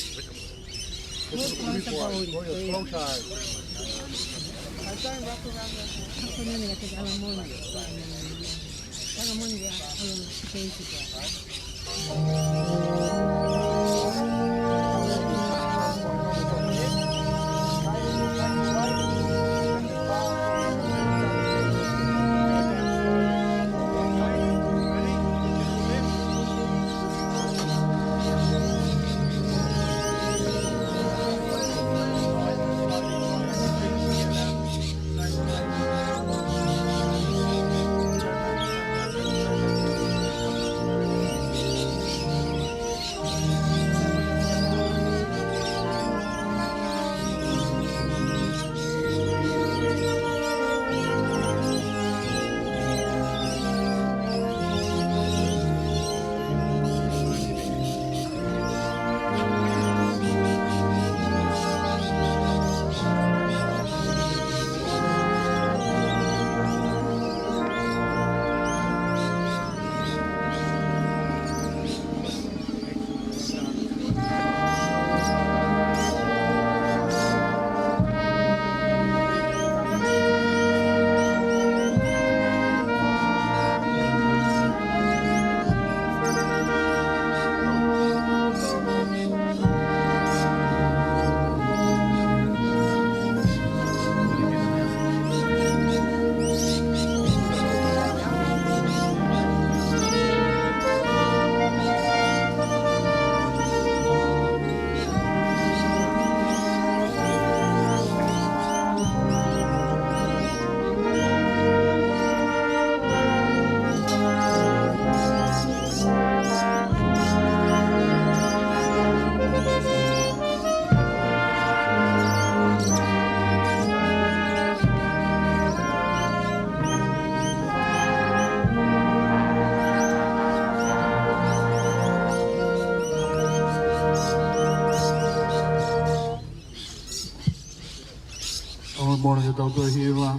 Bora de tautua hiwa,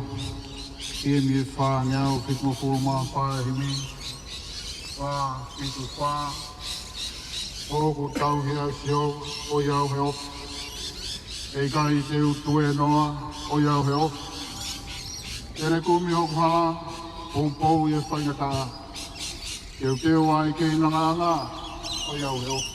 e mi wha ngau whitmo whuruma wha himi, wha whitu wha, oko tau hea sio o iau heo, e kai te utue noa o iau heo, tere kumi hoku hala, pou i e whaingata, keu keu ai kei nanganga o iau heo.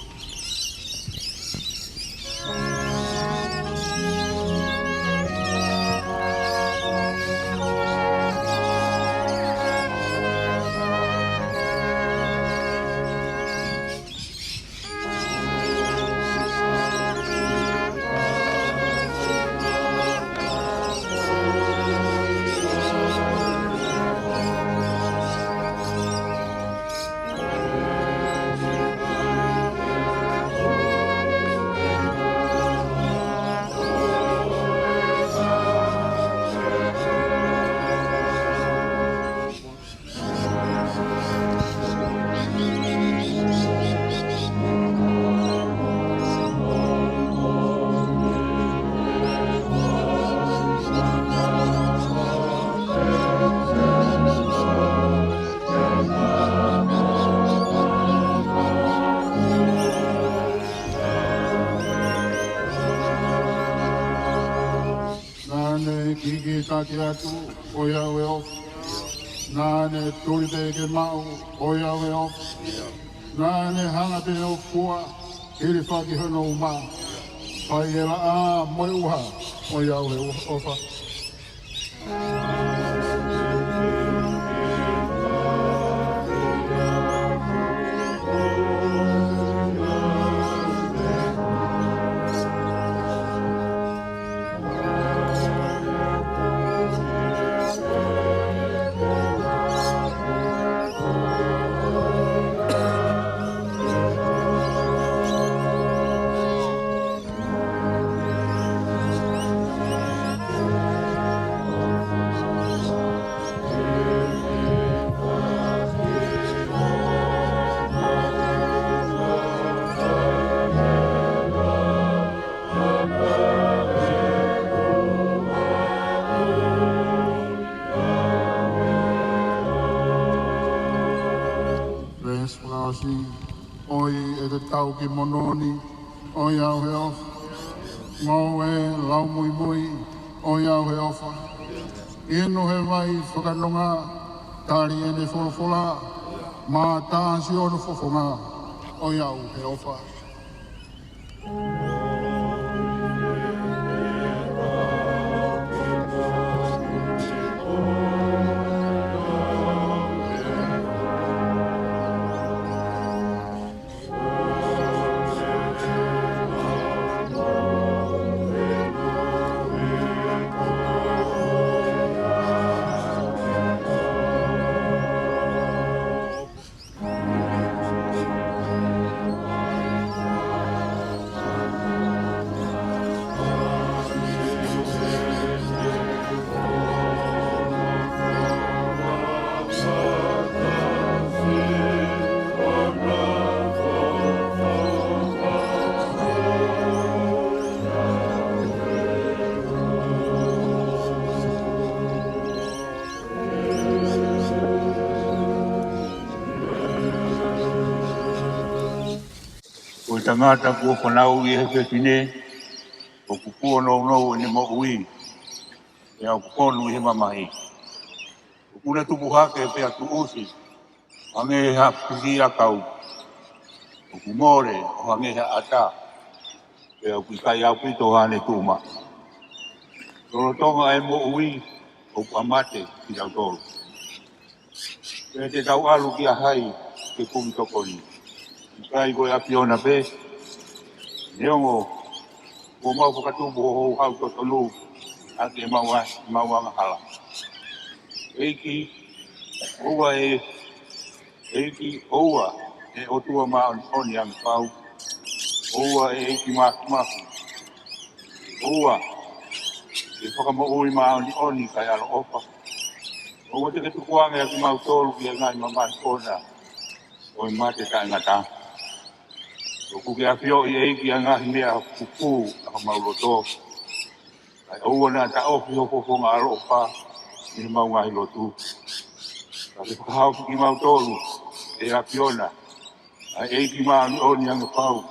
ki atu, oia we ofa. Nāne turi te ke mau, oia we ofa. Nāne hanga te o kua, hiri whaki hono uma. Pai e la a moe uha, oia we ofa. Oi e te tau ki mononi, oi au he ofa. Ngau e lau mui mui, oi au he ofa. Ino he vai whakanonga, tari e ne wholofola, mā tāsi o no fofonga, oi au he ofa. O tangata kua whanau I heke tine, o kukua no ni mo ui, e au kukonu I he mamahi. O kuna tupu hake e pia tu usi, hange ha piki a kau, o kumore o hange ha ata, e au kikai au pito hane tuma. Toro tonga e mo ui, o pamate ki au toro. E te tau alu ki a hai, ke kumi tokoni. Kai koe Afiona pe, neongo, o mau whakatupu ho hau to tolu, a te mauanga hala. Eiki, oua eiki, oua, e otua maa oni ang pau, oua eiki maku, oua, e whakamoui maa oni kai alo opa. Oua te ketukuanga ki mau tolu ki a ngai mamai kona, o mate kai ngata. O kuke Afio I eiki a ngaahi mea kuku a mauloto. Ai oua na ta ofi ho fofonga alo opa, I mau ngahi lotu. Ai whakahau ki mau tolu, e Afiona. Ai eiki maa ni oni anga pau.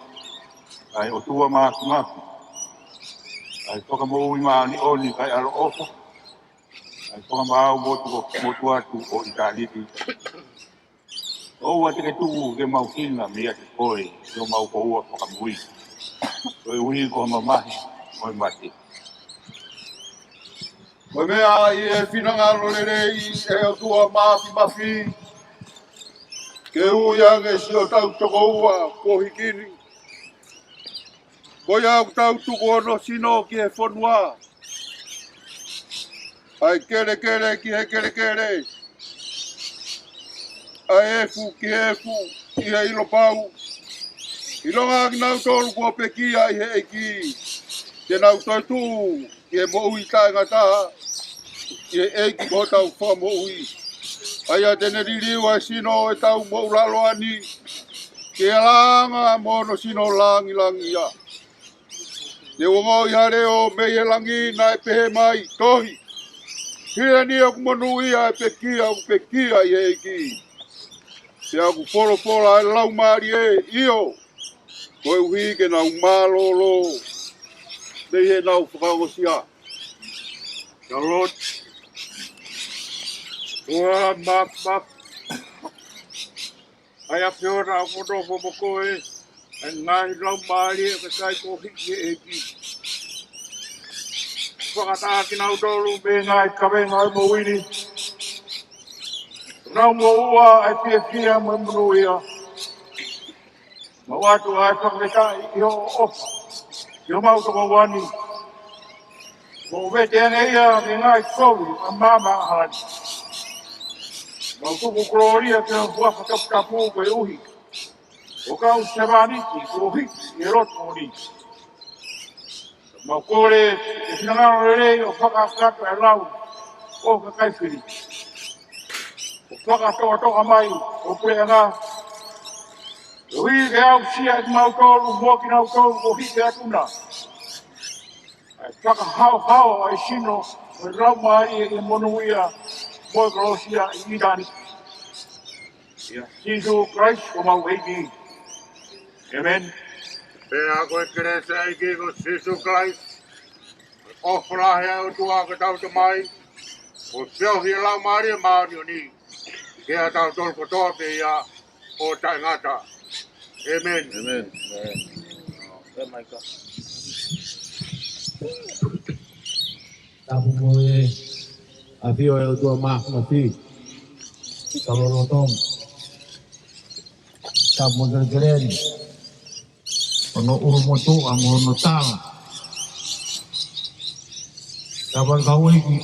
Ai o tua maku. Ai whakamoui maa ni oni kai alo opa. Ai whakamau motu atu o Italiti. Oua te ke tuku ke mau kinga mea te koe, o mau koua whakamui. Koe ui ko mamahi, oi mate. Koe mea I e whinanga rorerei e o tua mafi. Ke uiange si o tau toko ua ko hikini. Koe au tau tuku ono sino ki e whanua. Ai kere ki he kere. Ai efu ki efu I he ilo pau. I longa ki nau tolu kua pekia I he eki. Ke nau toi tu ki he mo ui tai ngata. Ki he eki ko tau wha mo ui. Ai a tene ririwa sino e tau mo uralo ani. Ke langa mo no sino langi ia. Te wongo I hare o me he langi na e pehe mai tohi. Hia ni aku manu ia e pekia I he eki. Se aku polo ai lau mari e io. Koe uhi ke nau mālolo. Nei he nau whakaongosia. Ka lot. Ua map. Ai Afiona o koto fo e. Ngāhi rau maari e ka kai ko hiki e ki. Whakata ki nau tolu me ngai kawe ngai mo wini. Rau mo ua ai pia mo munu ia. Ma watu ai whakatai i o ofa. I o mauta mo wani. Mo vete ane ia me ngai kowi a mama ahani. Mau tuku gloria ke whaka tapu koe uhi. O kau sevaniti ko hiki e roto ni. Mau kore e whingaro rei o whakakata e lau o ka kaifiri. O whakatoa mai o puenga. O hui ke au sia e mau tolu moki nau tolu o hiki atuna. E whakahau ai sino o rau mai e monuia mo grosia i idani. Jesus Christ o mau heiki. Amen. Pea koe keresa i ki ko Sisu Christ. Ofra hea o tua ka tauta mai. O whiohi lau maari e maari o ni. Kea tau tol kotoa pe ia o tai ngata. Amen. Amen. Tapu mo e Afio e o tua mafi. Kalorotong. Tapu mo gergereni. Ono urumotu amo ono tala. Kapan kau iki.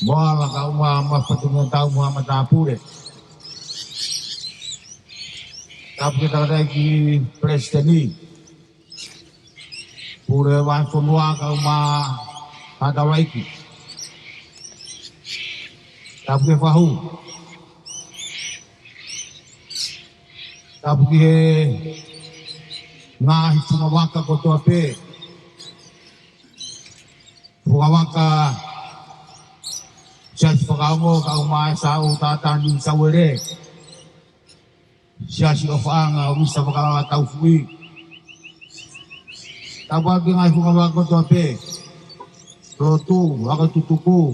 Moala kau mafatungan tau Muhammad Tapure. Tapu kita ada ki presteni. Pure wan fonua kau ada waiki. Tapu ke fahu. Tapu ke ngaahi waka kotoa pe. Waka siasi whakaongo kau mai sau tatani sawere. Siasi o whaanga o misa Vakalala Taufu'i. Tapu ake ngai whakawaka kotoa pe. Rotu, waka tutuku.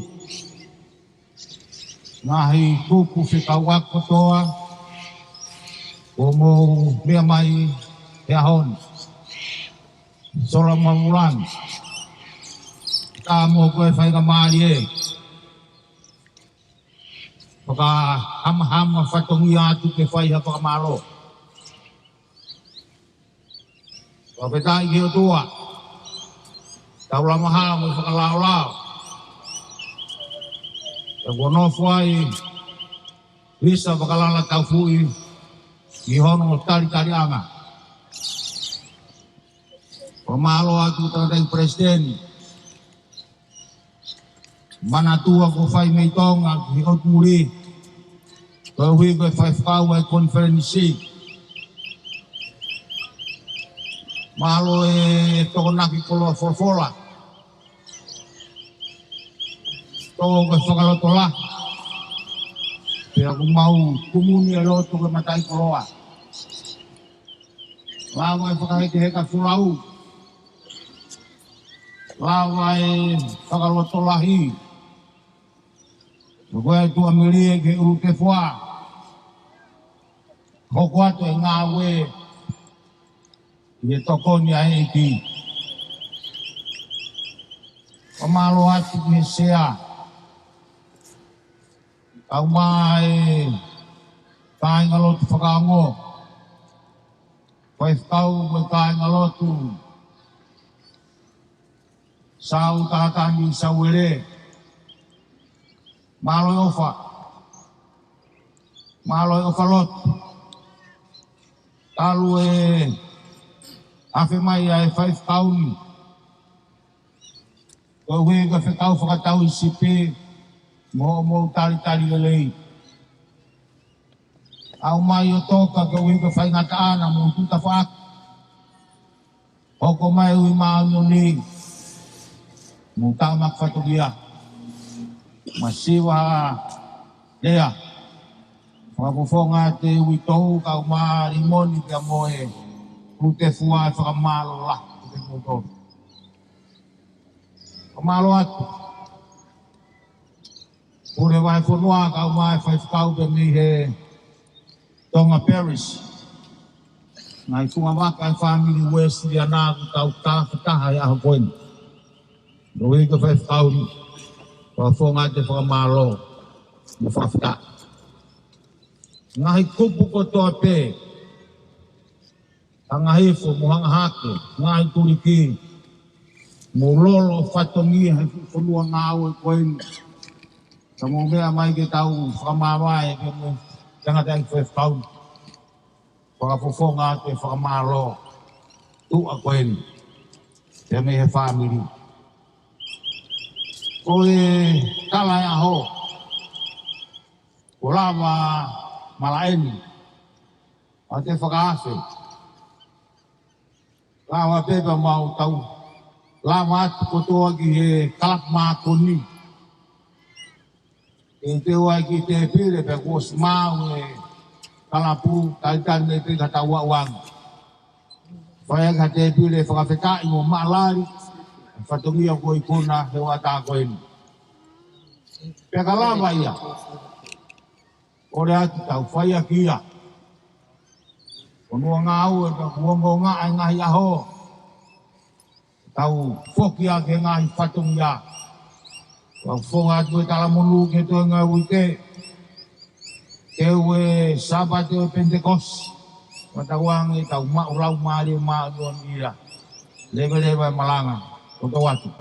Ngaahi kuku Fetu'u kotoa. O mo mea mai hea hon. Sola mamulan. Ta mo koe whainga maari e. Waka hama whatongi atu ke whaiha whakamaro. Wapetai ki o tua. Tau lamaha mo whakalao. E konofu ai. Risa Vakalala Taufu'i i hono tali anga. O malo atu tangata presiden. Mana tua ko fai mei tonga ki hot muri. Ko hui ko Faifekau ai konferensi. Malo e tokonaki kolo fofonga. Toko ko whakalotola. Pea ko mau kumuni e loto ke matai koloa. Lawa e whakaheke heka fulau. Lawa e whakalotolahi. Koe tua milie ke uru ke wha. Hoku atu e ngā we. I e tokoni a eiki. O malo atu ki sea. Kau mai kāinga lotu whakaongo. Faifekau me kāinga lotu. Sau tātani sawere. Malo e ofa. Malo e ofa lotu. Talu e afe mai ai Faifekau ni. Koe hui ka Fetu'u whakatau i sipe. Mo tali lelei. Au mai o toka ka hui ka whaingata ana mo tuta whaak. Hoko mai hui maano ni. Mo tamak whatokia. Masiwa lea. Whakofonga te hui tohu kau maa rimoni kia moe. Rute fua e whakamalo la. Kamalo atu. Ure vai whanua ka mai Faifekau pe mi he Tonga Parish. Ngai kunga waka family West di ana ku tau taha ya hakoin. Nui ka Faifekau ni. Fofonga te whakamalo. Ni whafta. Ngahi kupu kotoa pe. Ngahi fo muhanga hake. Ngahi turiki. Mulolo fatongi hai whanua ngāu e koin. Ka mo mea mai ke tau whakamawai ke mo tangata i Faifekau. Whakafofonga te whakamalo. Tu a koin. Te me he family. Ko e kala e aho. Ko lava malaeni. A te whakaase. Lava pepa mau tau. Lava atu kotoa ki he kalak mākoni. E te oai ki te pire pe ko smau e kalapu kaitan me pe kata wawang. Whaya ka te pire whakawhekai mo maalari. Whatongia ko i kona he wata ko eni. Pe ka lava ia. Ore atu tau whaya ki ia. Onua ngāu e ka kuongo ngā e ngahi aho. Tau whoki a ke ngahi whatongia. Tau whonga atu e talamonu ke toi ngā wike. Ke ue Sabate o Pentecost. Matawang e tau maurau maari o maaruan ira. Lewe lewe Malanga. Koto watu.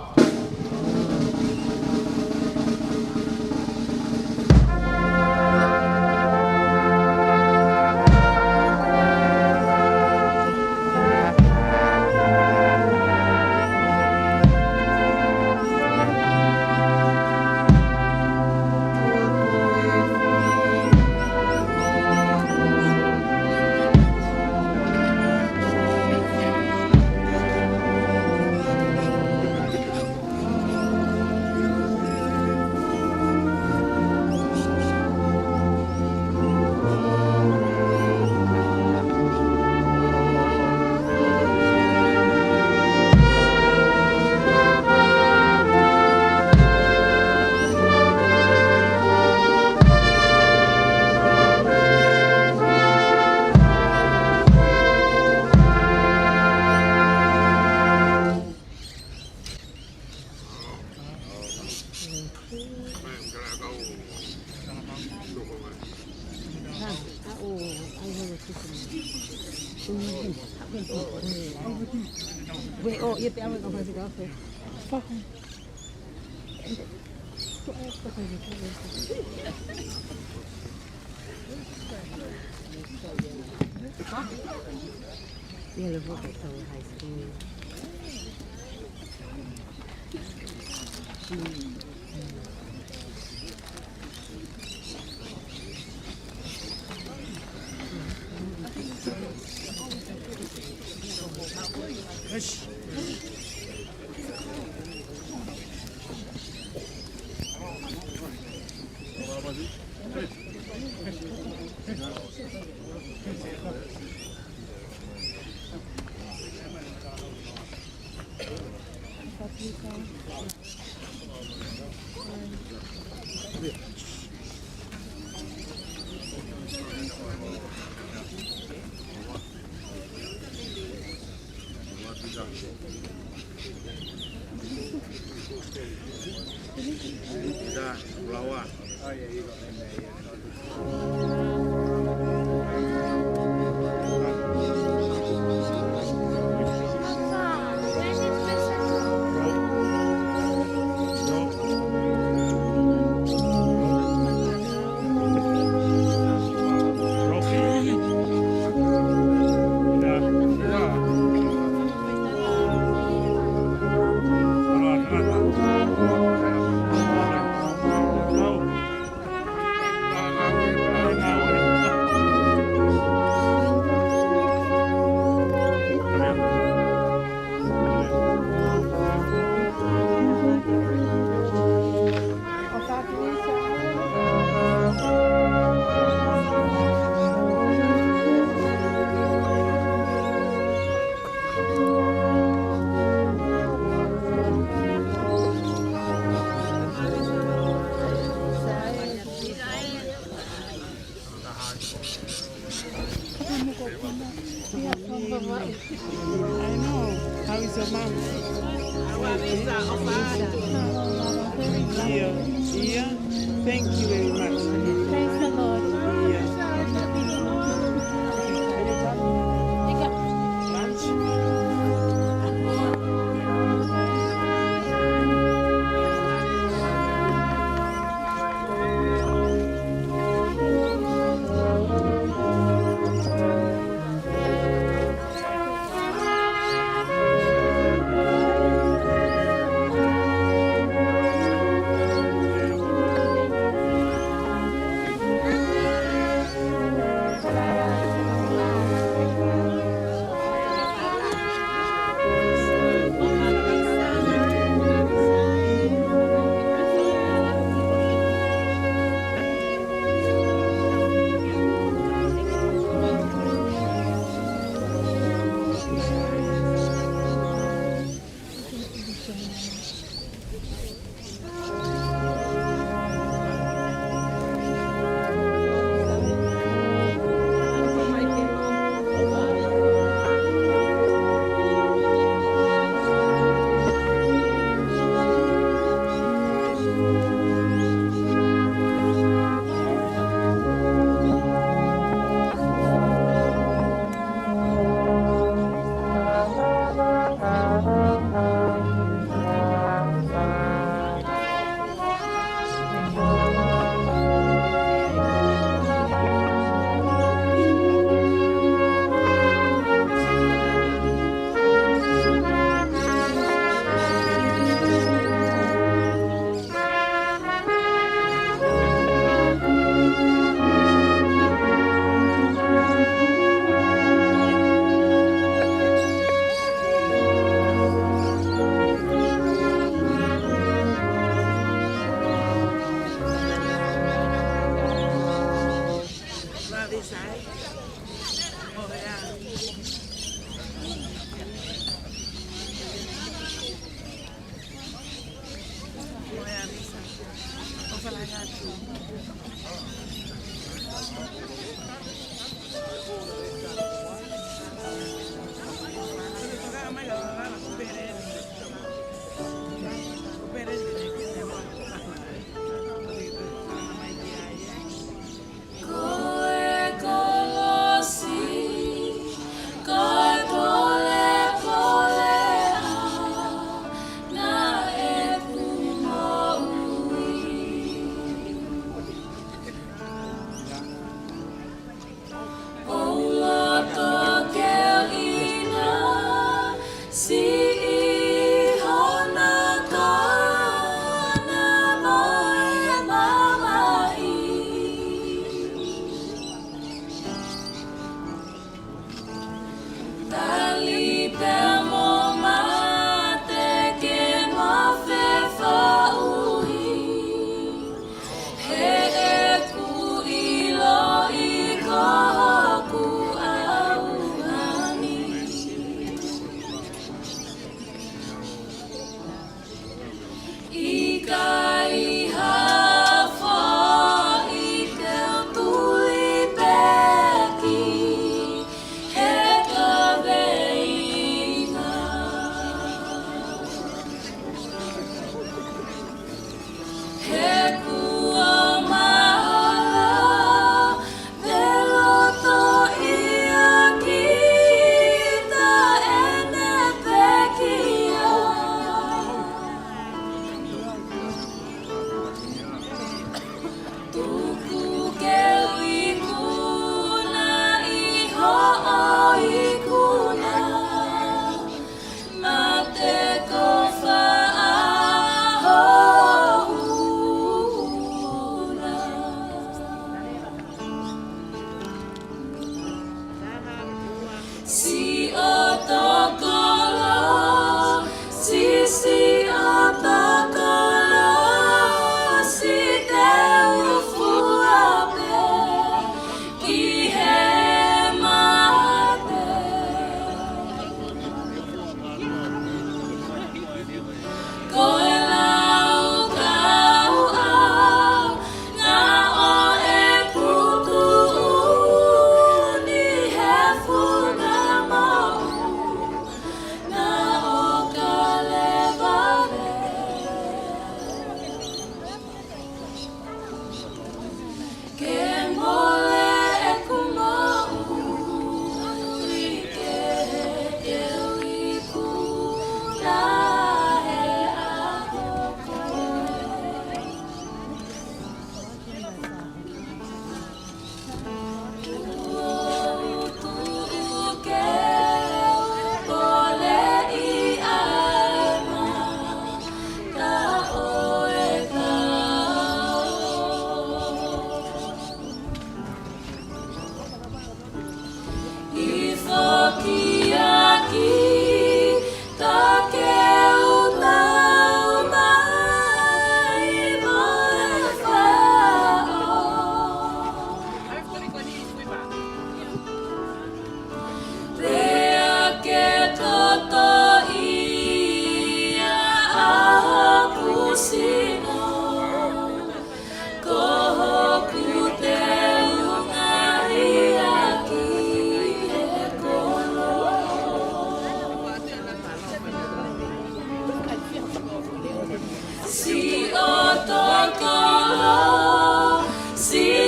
Wait, oh, you think I'm going to go for yeah, the Vakalala High School. I know. How is your mom? Yeah. Thank you very much. Praise the Lord.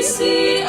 Jesus.